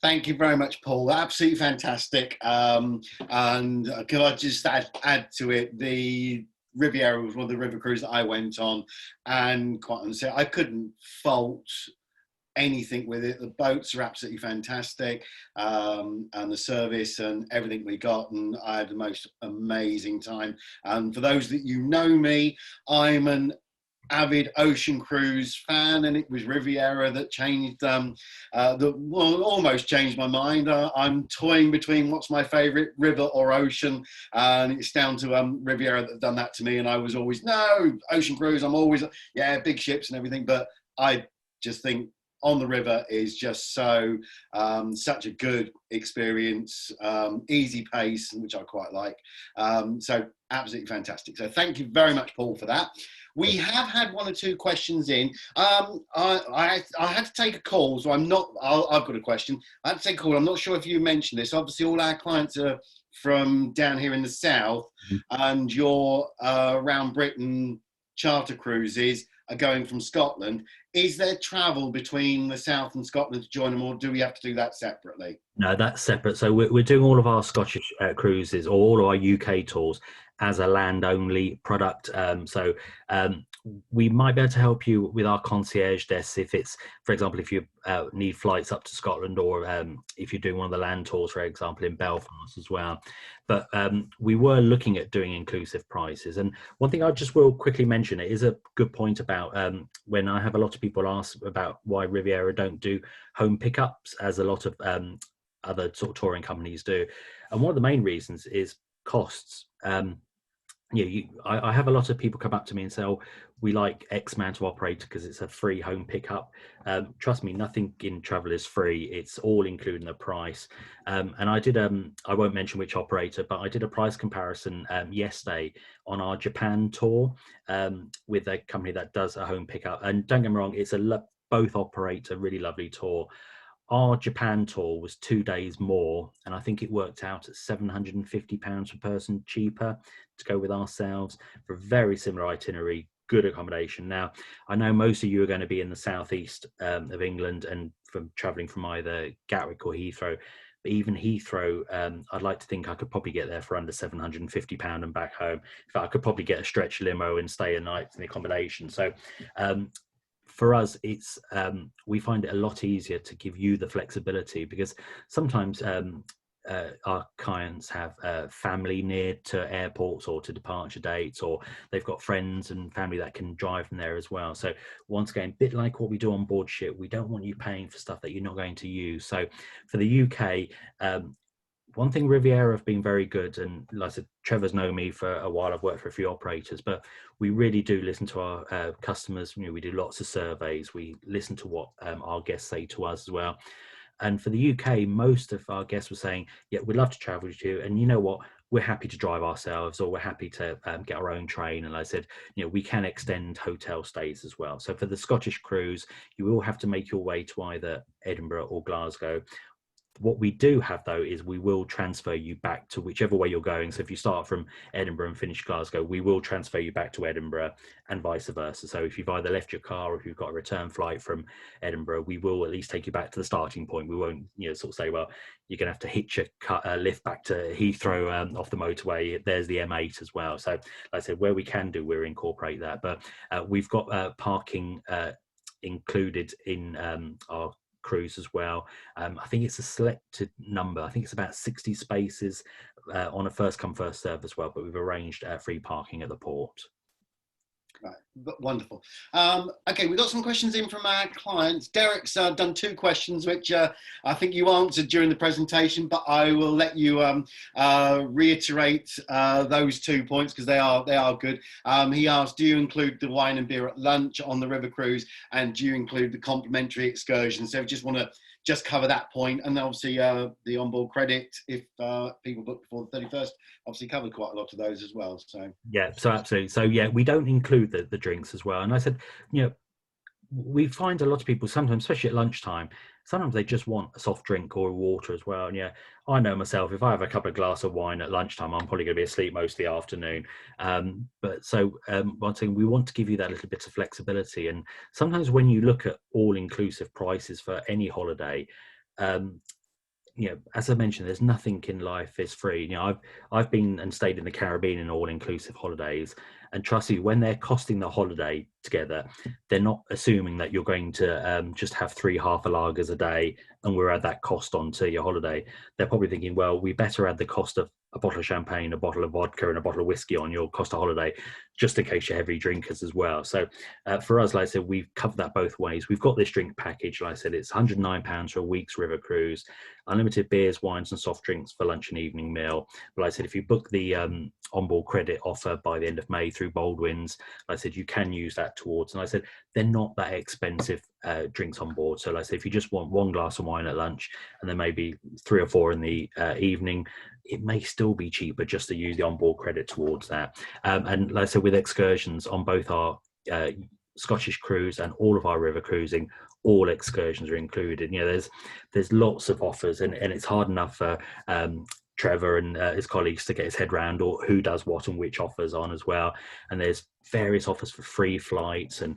Thank you very much, Paul. Absolutely fantastic. And can I just add to it, the Riviera was one of the river cruises that I went on, and quite honestly, I couldn't fault anything with it. The boats are absolutely fantastic, and the service and everything we got, and I had the most amazing time. And for those that you know me, I'm an avid ocean cruise fan, and it was Riviera that changed almost changed my mind. I'm toying between what's my favorite, river or ocean, and it's down to Riviera that have done that to me. And I was always, no, ocean cruise, I'm always, yeah, big ships and everything, but I just think on the river is just so such a good experience, easy pace, which I quite like. So absolutely fantastic. So thank you very much, Paul, for that. We have had 1 or 2 questions in. I had to take a call, so I've got a question. I had to take a call. I'm not sure if you mentioned this. Obviously, all our clients are from down here in the south, and your around Britain charter cruises are going from Scotland. Is there travel between the south and Scotland to join them, or do we have to do that separately? No, that's separate. So we're doing all of our Scottish cruises, or all of our UK tours, as a land-only product. So we might be able to help you with our concierge desk if it's, for example, if you need flights up to Scotland, or if you're doing one of the land tours, for example, in Belfast as well. But we were looking at doing inclusive prices. And one thing I just will quickly mention, it is a good point about when I have a lot of people ask about why Riviera don't do home pickups, as a lot of other sort of touring companies do. And one of the main reasons is costs. I have a lot of people come up to me and say, "Oh, we like X amount of operator because it's a free home pickup." Trust me, nothing in travel is free. It's all including the price. And I did, I won't mention which operator, but I did a price comparison yesterday on our Japan tour with a company that does a home pickup. And don't get me wrong, it's both operator, really lovely tour. Our Japan tour was 2 days more, and I think it worked out at £750 per person cheaper to go with ourselves for a very similar itinerary, good accommodation. Now, I know most of you are going to be in the southeast of England and from traveling from either Gatwick or Heathrow. But even Heathrow, I'd like to think I could probably get there for under £750 and back home. In fact, I could probably get a stretch limo and stay a night in the accommodation. So for us, it's we find it a lot easier to give you the flexibility, because sometimes our clients have family near to airports or to departure dates, or they've got friends and family that can drive them there as well. So once again, a bit like what we do on board ship, we don't want you paying for stuff that you're not going to use. So for the UK, one thing Riviera have been very good, and like I said, Trevor's known me for a while. I've worked for a few operators, but we really do listen to our customers. We do lots of surveys. We listen to what our guests say to us as well. And for the UK, most of our guests were saying, yeah, we'd love to travel with you. And you know what? We're happy to drive ourselves, or we're happy to get our own train. And like I said, we can extend hotel stays as well. So for the Scottish cruise, you will have to make your way to either Edinburgh or Glasgow. What we do have, though, is we will transfer you back to whichever way you're going. So if you start from Edinburgh and finish Glasgow, we will transfer you back to Edinburgh and vice versa. So if you've either left your car or if you've got a return flight from Edinburgh, we will at least take you back to the starting point. We won't, sort of say, well, you're going to have to hitch a lift back to Heathrow off the motorway. There's the M8 as well. So like I said, where we can do, we'll incorporate that. But we've got parking included in our cruise as well. I think it's a selected number. I think it's about 60 spaces on a first come first serve as well, but we've arranged free parking at the port. Right, wonderful. Okay, we've got some questions in from our clients. Derek's done 2 questions, which I think you answered during the presentation, but I will let you reiterate those 2 points, because they are good. He asked, do you include the wine and beer at lunch on the river cruise, and do you include the complimentary excursion? So just want to cover that point, and obviously the onboard credit, if people book before the 31st, obviously covered quite a lot of those as well. So yeah, so absolutely. So yeah, we don't include the drinks as well. And I said, we find a lot of people sometimes, especially at lunchtime, sometimes they just want a soft drink or water as well. And yeah, I know myself, if I have a couple of glasses of wine at lunchtime, I'm probably going to be asleep most of the afternoon. But so one thing, we want to give you that little bit of flexibility. And sometimes when you look at all-inclusive prices for any holiday, as I mentioned, there's nothing in life is free. I've been and stayed in the Caribbean in all-inclusive holidays, and trust me, when they're costing the holiday together, they're not assuming that you're going to just have 3 half a lagers a day and we'll add that cost onto your holiday. They're probably thinking, well, we better add the cost of a bottle of champagne, a bottle of vodka, and a bottle of whiskey on your cost of holiday, just in case you're heavy drinkers as well. So for us, like I said, we've covered that both ways. We've got this drink package. Like I said, it's £109 for a week's river cruise, unlimited beers, wines, and soft drinks for lunch and evening meal. But like I said, if you book the onboard credit offer by the end of May through Baldwins, like I said, you can use that towards. And like I said, they're not that expensive drinks on board. So like I said, if you just want 1 glass of wine at lunch and then maybe 3 or 4 in the evening, it may still be cheaper just to use the onboard credit towards that. And like I said, with excursions on both our Scottish cruise and all of our river cruising, all excursions are included. There's lots of offers, and it's hard enough for Trevor and his colleagues to get his head around, or who does what and which offers on as well. And there's various offers for free flights and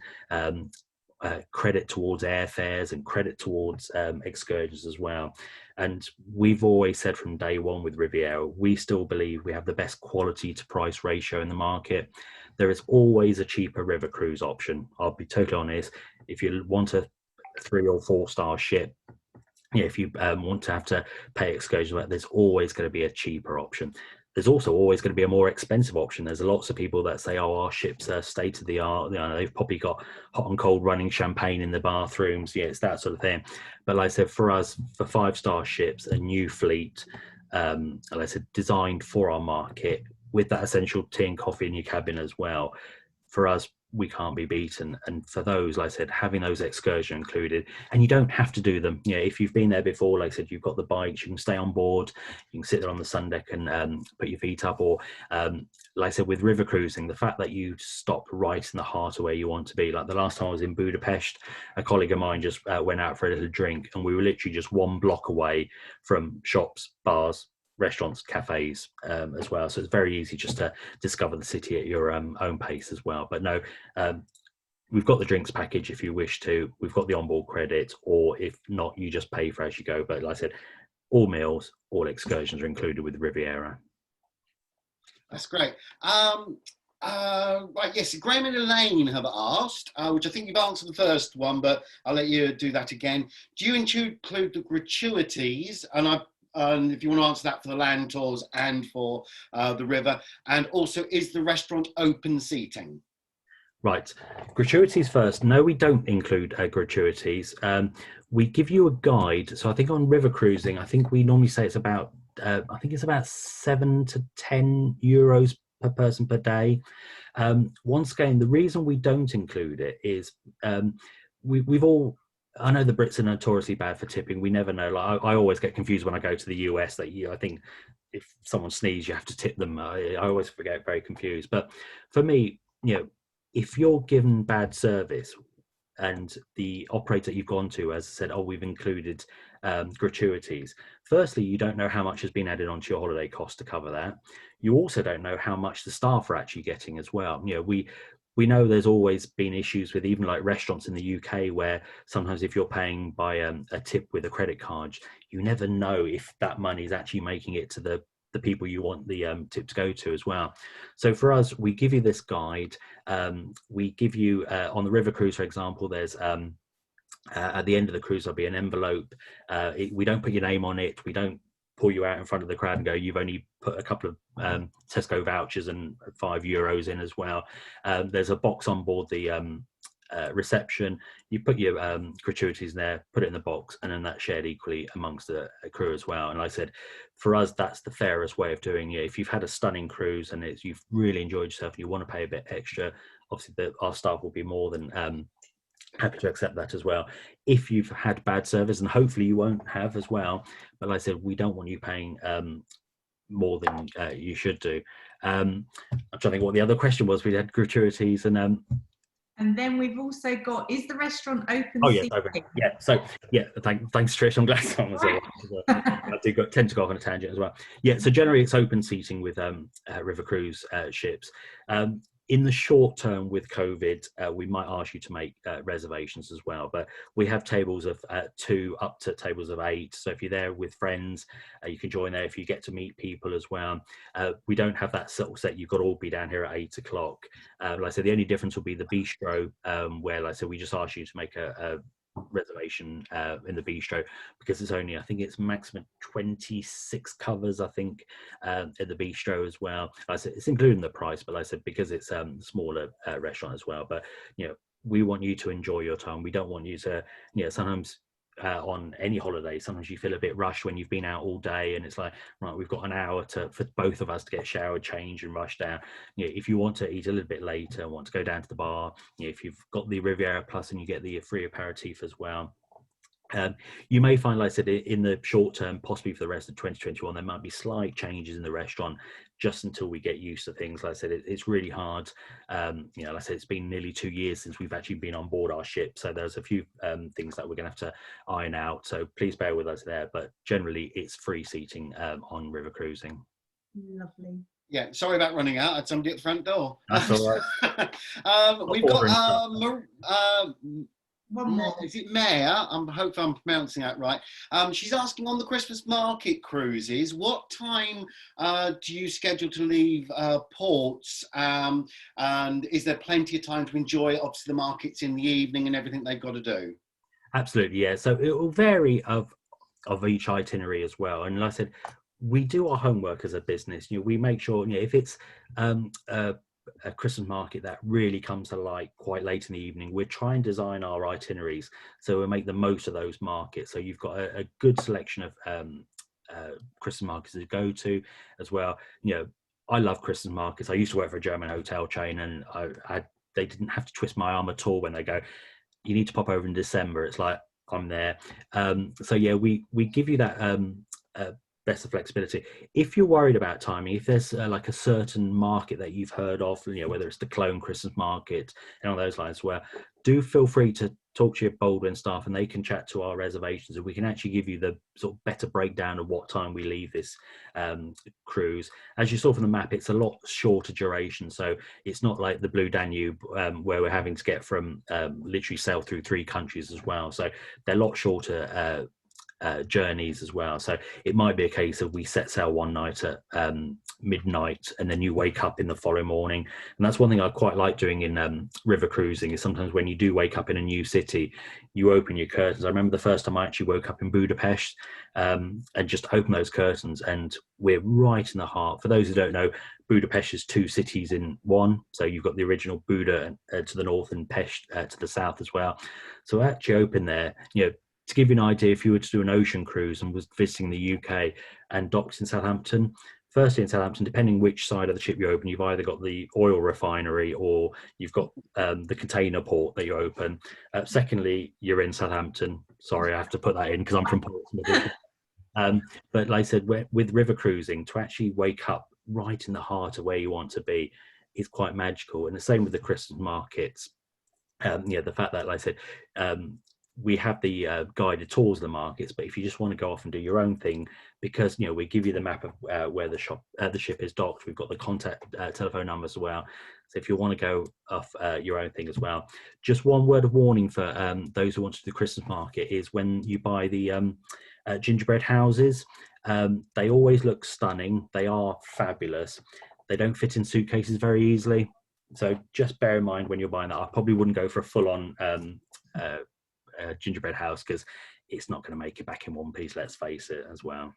credit towards airfares and credit towards excursions as well. And we've always said from day one with Riviera, we still believe we have the best quality to price ratio in the market. There is always a cheaper river cruise option. I'll be totally honest. If you want a 3 or 4 star ship, if you want to have to pay excursions, there's always going to be a cheaper option. There's also always going to be a more expensive option. There's lots of people that say, oh, our ships are state of the art. They've probably got hot and cold running champagne in the bathrooms. Yeah, it's that sort of thing. But like I said, for us, for 5-star ships, a new fleet, like I said, designed for our market with that essential tea and coffee in your cabin as well. For us, we can't be beaten. And for those, like I said, having those excursions included, and you don't have to do them. If you've been there before, like I said, you've got the bikes, you can stay on board, you can sit there on the sun deck and put your feet up. Or like I said, with river cruising, the fact that you stop right in the heart of where you want to be. Like the last time I was in Budapest, a colleague of mine just went out for a little drink, and we were literally just 1 block away from shops, bars, restaurants, cafes as well. So it's very easy just to discover the city at your own pace as well. But no, we've got the drinks package if you wish to. We've got the onboard credit, or if not, you just pay for as you go. But like I said, all meals, all excursions are included with Riviera. That's great. Right, yes, Graham and Elaine have asked, which I think you've answered the first one, but I'll let you do that again. Do you include the gratuities? And if you want to answer that for the land tours and for the river, and also, is the restaurant open seating? Right, gratuities first. No, we don't include gratuities. We give you a guide. So I think on river cruising, I think we normally say it's about, about 7 to 10 euros per person per day. Once again, the reason we don't include it is we've all. I know the Brits are notoriously bad for tipping. We never know. Like I always get confused when I go to the US that I think if someone sneezes, you have to tip them. I always get very confused. But for me, if you're given bad service and the operator you've gone to has said, oh, we've included gratuities. Firstly, you don't know how much has been added onto your holiday cost to cover that. You also don't know how much the staff are actually getting as well. We know there's always been issues with even like restaurants in the UK where sometimes if you're paying by a tip with a credit card, you never know if that money is actually making it to the people you want the tip to go to as well. So for us, we give you this guide. We give you on the river cruise, for example, there's at the end of the cruise, there'll be an envelope. We don't put your name on it. We don't pull you out in front of the crowd and go, you've only put a couple of Tesco vouchers and €5 in as well. There's a box on board the reception. You put your gratuities in there, put it in the box, and then that's shared equally amongst the crew as well. And like I said, for us, that's the fairest way of doing it. If you've had a stunning cruise and you've really enjoyed yourself and you want to pay a bit extra, obviously our staff will be more than happy to accept that as well. If you've had bad service, and hopefully you won't have as well, but like I said, we don't want you paying more than you should do. I'm trying to think what the other question was. We had gratuities and then we've also got, is the restaurant open? Oh yes, open. Yeah. So yeah, thanks Trish. I'm glad someone was I tend to go off on a tangent as well. Yeah. So generally it's open seating with river cruise ships. In the short term with COVID, we might ask you to make reservations as well, but we have tables of 2 up to tables of 8. So if you're there with friends, you can join there if you get to meet people as well. We don't have that sort of set. You've got to all be down here at 8 o'clock. Like I said, the only difference will be the bistro, where, like I said, we just ask you to make a reservation in the bistro, because it's only, I think it's maximum 26 covers, I think, at the bistro as well. Like I said, it's including the price, but like I said, because it's a smaller restaurant as well. But we want you to enjoy your time. We don't want you to, sometimes on any holiday, sometimes you feel a bit rushed when you've been out all day and it's like, right, we've got an hour for both of us to get showered, change and rush down. If you want to eat a little bit later, want to go down to the bar, if you've got the Riviera Plus and you get the free aperitif as well. You may find, like I said, in the short term, possibly for the rest of 2021, there might be slight changes in the restaurant just until we get used to things. Like I said, it's really hard. Like I said, it's been nearly 2 years since we've actually been on board our ship. So there's a few things that we're going to have to iron out. So please bear with us there. But generally, it's free seating on river cruising. Lovely. Yeah, sorry about running out. I had somebody at the front door. That's all right. We've got One more. Is it Maya? I hope I'm pronouncing that right. She's asking, on the Christmas market cruises, what time do you schedule to leave ports? And is there plenty of time to enjoy, obviously, the markets in the evening and everything they've got to do? Absolutely, yeah. So it will vary of each itinerary as well. And like I said, we do our homework as a business. We make sure, if it's a Christmas market that really comes to light quite late in the evening, we try and design our itineraries so we make the most of those markets. So you've got a good selection of Christmas markets to go to as well. I love Christmas markets. I used to work for a German hotel chain, and they didn't have to twist my arm at all when they go, you need to pop over in December. It's like, I'm there. So yeah, we give you that better flexibility. If you're worried about timing, if there's like a certain market that you've heard of, whether it's the Cologne Christmas market and all those lines, where do feel free to talk to your Baldwin staff, and they can chat to our reservations, and we can actually give you the sort of better breakdown of what time we leave this cruise. As you saw from the map, it's a lot shorter duration, so it's not like the Blue Danube where we're having to get from literally sail through 3 countries as well. So they're a lot shorter journeys as well. So it might be a case of we set sail one night at midnight, and then you wake up in the following morning. And that's one thing I quite like doing in river cruising, is sometimes when you do wake up in a new city, you open your curtains. I remember the first time I actually woke up in Budapest and just opened those curtains, and we're right in the heart. For those who don't know, Budapest is 2 cities in one. So you've got the original Buda to the north and Pest to the south as well. So I actually open there, to give you an idea, if you were to do an ocean cruise and was visiting the UK and docked in Southampton, firstly in Southampton, depending which side of the ship you open, you've either got the oil refinery or you've got the container port that you open. Secondly, you're in Southampton. Sorry, I have to put that in because I'm from Portsmouth. But like I said, with river cruising, to actually wake up right in the heart of where you want to be is quite magical. And the same with the Christmas markets. The fact that, like I said, we have the guided tours of the markets, but if you just want to go off and do your own thing, because we give you the map of where the ship is docked, we've got the contact telephone numbers as well. So if you want to go off your own thing as well, just one word of warning for those who want to do the Christmas market is when you buy the gingerbread houses, they always look stunning. They are fabulous. They don't fit in suitcases very easily. So just bear in mind when you're buying that. I probably wouldn't go for a full-on gingerbread house, because it's not going to make it back in one piece, let's face it, as well.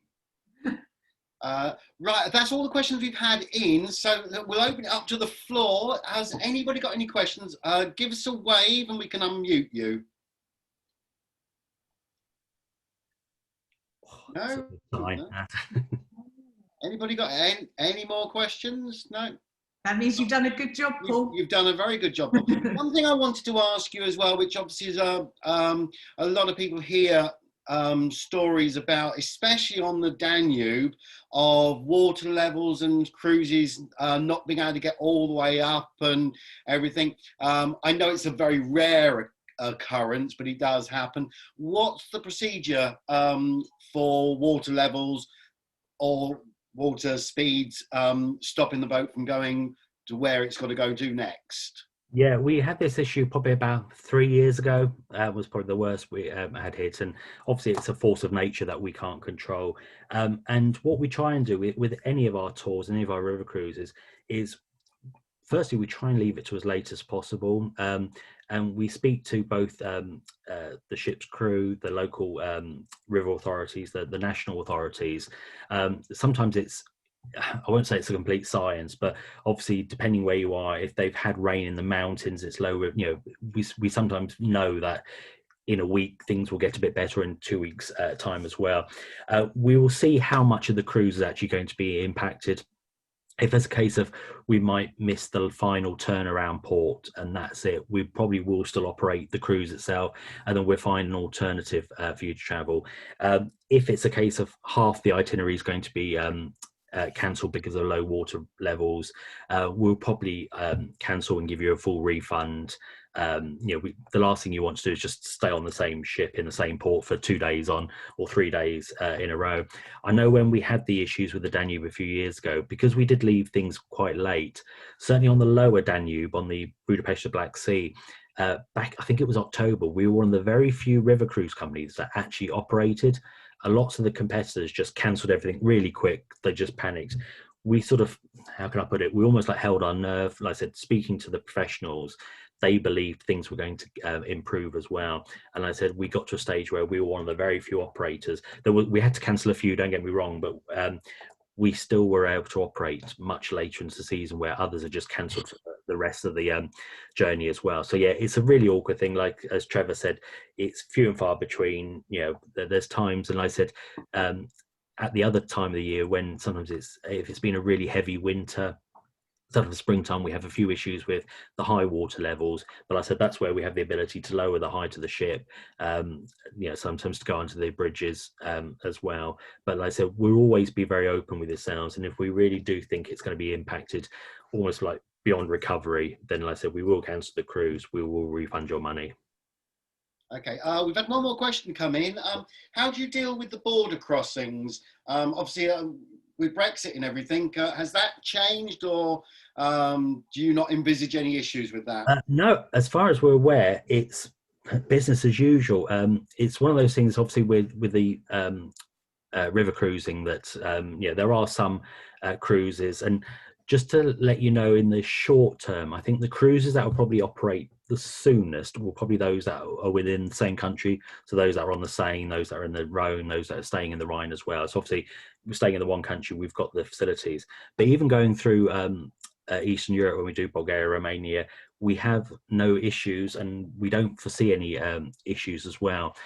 Right, that's all the questions we've had in, so we'll open it up to the floor. Has anybody got any questions? Give us a wave and we can unmute you. No? No? Anybody got any more questions? No? That means you've done a good job, Paul. You've done a very good job. One thing I wanted to ask you as well, which obviously is a lot of people hear stories about, especially on the Danube, of water levels and cruises not being able to get all the way up and everything. I know it's a very rare occurrence, but it does happen. What's the procedure for water levels or water speeds stopping the boat from going to where it's got to go to next? Yeah, we had this issue probably about 3 years ago. Was probably the worst we had hit, and obviously it's a force of nature that we can't control. And what we try and do with any of our tours, any of our river cruises, is firstly we try and leave it to as late as possible. And we speak to both the ship's crew, the local river authorities, the national authorities. Sometimes I won't say it's a complete science, but obviously depending where you are, if they've had rain in the mountains, it's lower. We sometimes know that in a week things will get a bit better, in 2 weeks time as well. We will see how much of the cruise is actually going to be impacted. If there's a case of we might miss the final turnaround port and that's it, we probably will still operate the cruise itself, and then we'll find an alternative for you to travel. If it's a case of half the itinerary is going to be cancelled because of low water levels, we'll probably cancel and give you a full refund. The last thing you want to do is just stay on the same ship in the same port for 2 days on or 3 days in a row. I know when we had the issues with the Danube a few years ago, because we did leave things quite late, certainly on the lower Danube, on the Budapest to Black Sea, back, I think it was October, we were one of the very few river cruise companies that actually operated. Lots of the competitors just cancelled everything really quick. They just panicked. We sort of, how can I put it? We almost like held our nerve. Like I said, speaking to the professionals, they believed things were going to improve as well. And like I said, we got to a stage where we were one of the very few operators. We had to cancel a few, don't get me wrong, but we still were able to operate much later into the season where others had just cancelled the rest of the journey as well. So yeah, it's a really awkward thing. Like as Trevor said, it's few and far between. There's times, and like I said, at the other time of the year when sometimes if it's been a really heavy winter, sort of the springtime, we have a few issues with the high water levels, but like I said, that's where we have the ability to lower the height of the ship, sometimes to go onto the bridges as well. But like I said, we'll always be very open with ourselves, and if we really do think it's going to be impacted almost like beyond recovery, then like I said, we will cancel the cruise. We will refund your money. Okay, we've had one more question come in. How do you deal with the border crossings? Obviously, with Brexit and everything, has that changed, or do you not envisage any issues with that? No, as far as we're aware, it's business as usual. It's one of those things, obviously, with the river cruising that, there are some cruises. And just to let you know, in the short term, I think the cruises that will probably operate the soonest will probably those that are within the same country. So those that are on the Seine, those that are in the Rhone, those that are staying in the Rhine as well. So obviously, we're staying in the one country, we've got the facilities. But even going through Eastern Europe, when we do Bulgaria, Romania, we have no issues, and we don't foresee any issues as well.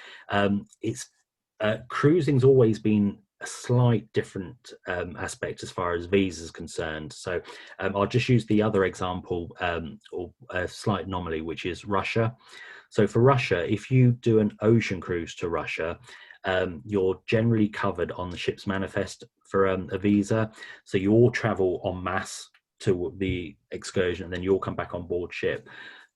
Cruising's always been a slight different aspect as far as visas concerned. So I'll just use the other example, or a slight anomaly, which is Russia. So for Russia, if you do an ocean cruise to Russia, you're generally covered on the ship's manifest for a visa. So you all travel en masse to the excursion, and then you all come back on board ship.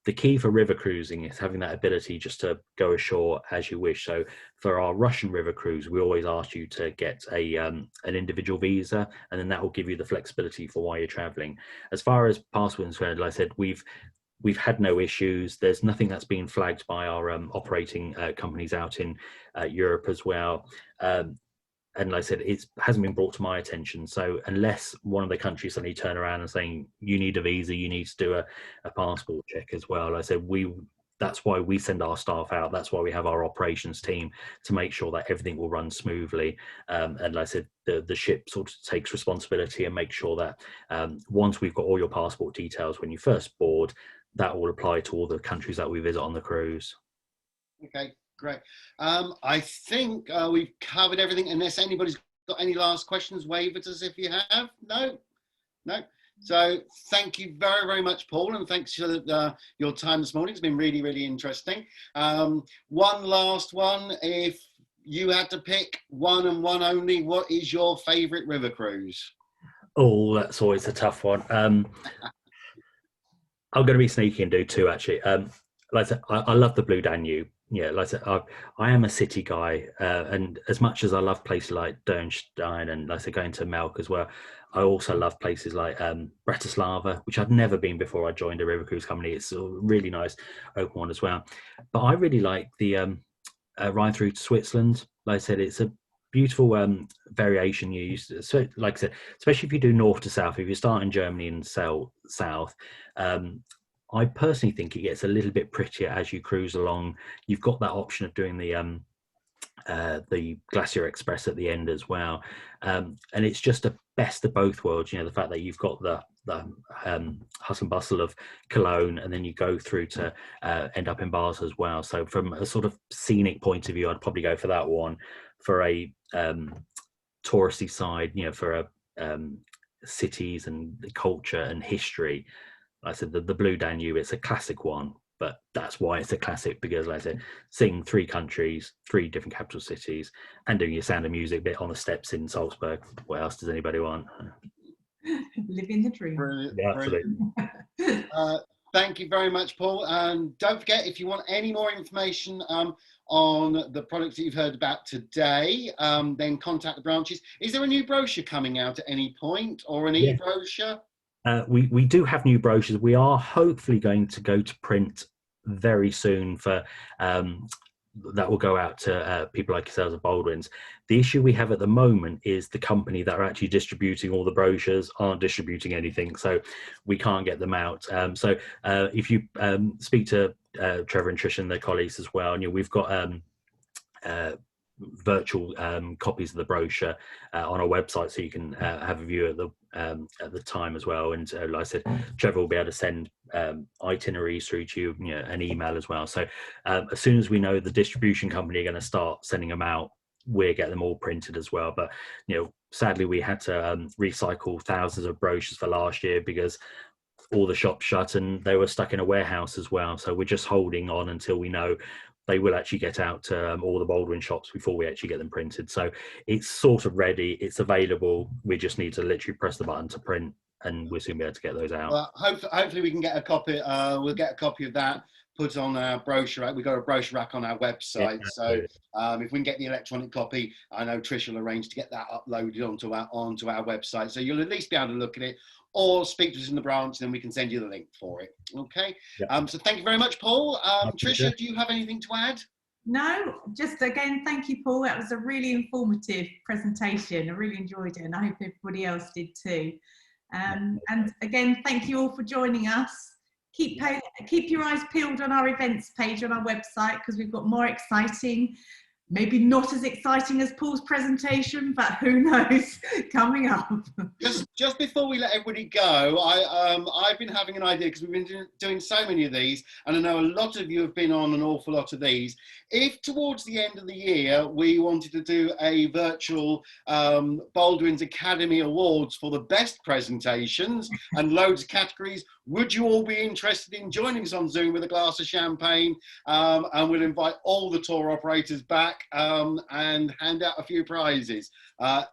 The key for river cruising is having that ability just to go ashore as you wish. So for our Russian river cruise, we always ask you to get an individual visa, and then that will give you the flexibility for why you're traveling. As far as passports, like I said, we've had no issues. There's nothing that's been flagged by our operating companies out in Europe as well. And like I said, it hasn't been brought to my attention. So unless one of the countries suddenly turn around and saying, you need a visa, you need to do a passport check as well. Like I said, that's why we send our staff out. That's why we have our operations team, to make sure that everything will run smoothly. And like I said, the ship sort of takes responsibility and makes sure that once we've got all your passport details when you first board, that will apply to all the countries that we visit on the cruise. Okay. Great. I think we've covered everything, unless anybody's got any last questions. Wave at us if you have. No. So thank you very, very much, Paul, and thanks for your time this morning. It's been really, really interesting. One last one. If you had to pick one and one only, what is your favourite river cruise? Oh, that's always a tough one. I'm going to be sneaky and do two, actually. Like I said, I love the Blue Danube. Yeah, like I said, I am a city guy, and as much as I love places like Dernstein and like I said, going to Melk as well, I also love places like Bratislava, which I'd never been before I joined a river cruise company. It's a really nice open one as well. But I really like the ride through to Switzerland. Like I said, it's a beautiful variation you use. So, like I said, especially if you do north to south, if you start in Germany and south, I personally think it gets a little bit prettier as you cruise along. You've got that option of doing the Glacier Express at the end as well, and it's just a best of both worlds. The fact that you've got the hustle and bustle of Cologne, and then you go through to end up in Basel as well. So from a sort of scenic point of view, I'd probably go for that one. For a touristy side, for cities and the culture and history, like I said, the Blue Danube, it's a classic one, but that's why it's a classic, because like I said, seeing 3 countries, 3 different capital cities, and doing your Sound of Music bit on the steps in Salzburg. What else does anybody want? Living the dream. Brilliant. Yeah, absolutely. Thank you very much, Paul. And don't forget, if you want any more information on the products that you've heard about today, then contact the branches. Is there a new brochure coming out at any point, or an e-brochure? We do have new brochures. We are hopefully going to go to print very soon for that will go out to people like yourselves at Baldwins. The issue we have at the moment is the company that are actually distributing all the brochures aren't distributing anything, so we can't get them out. So if you speak to Trevor and Trish and their colleagues as well, and we've got virtual copies of the brochure on our website, so you can have a view at the time as well. And like I said, Trevor will be able to send itineraries through to you, an email as well. So as soon as we know the distribution company are going to start sending them out, we'll get them all printed as well. But sadly, we had to recycle thousands of brochures for last year because all the shops shut and they were stuck in a warehouse as well. So we're just holding on until we know they will actually get out to all the Baldwin shops before we actually get them printed. So it's sort of ready, it's available. We just need to literally press the button to print, and we'll soon be able to get those out. Well, hopefully we can get a copy. We'll get a copy of that put on our brochure rack. We've got a brochure rack on our website. Yeah, so if we can get the electronic copy, I know Trish will arrange to get that uploaded onto our website. So you'll at least be able to look at it, or speak to us in the branch, and then we can send you the link for it. Okay. Yeah. So thank you very much, Paul. Tricia, do you have anything to add? No, just again, thank you, Paul. That was a really informative presentation. I really enjoyed it, and I hope everybody else did too. And again, thank you all for joining us. Keep your eyes peeled on our events page on our website, because we've got more exciting, maybe not as exciting as Paul's presentation, but who knows, coming up. Just before we let everybody go, I've been having an idea, because we've been doing so many of these, and I know a lot of you have been on an awful lot of these. If towards the end of the year we wanted to do a virtual Baldwins Academy Awards for the best presentations and loads of categories, would you all be interested in joining us on Zoom with a glass of champagne? And we'll invite all the tour operators back and hand out a few prizes.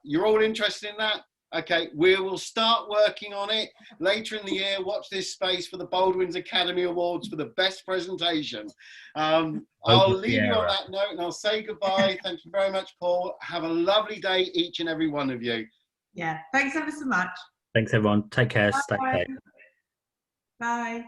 You're all interested in that? Okay, we will start working on it later in the year. Watch this space for the Baldwins Academy Awards for the best presentation. I'll leave you on that note, and I'll say goodbye. Thank you very much, Paul. Have a lovely day, each and every one of you. Yeah, thanks ever so much. Thanks, everyone. Take care. Stay safe. Bye.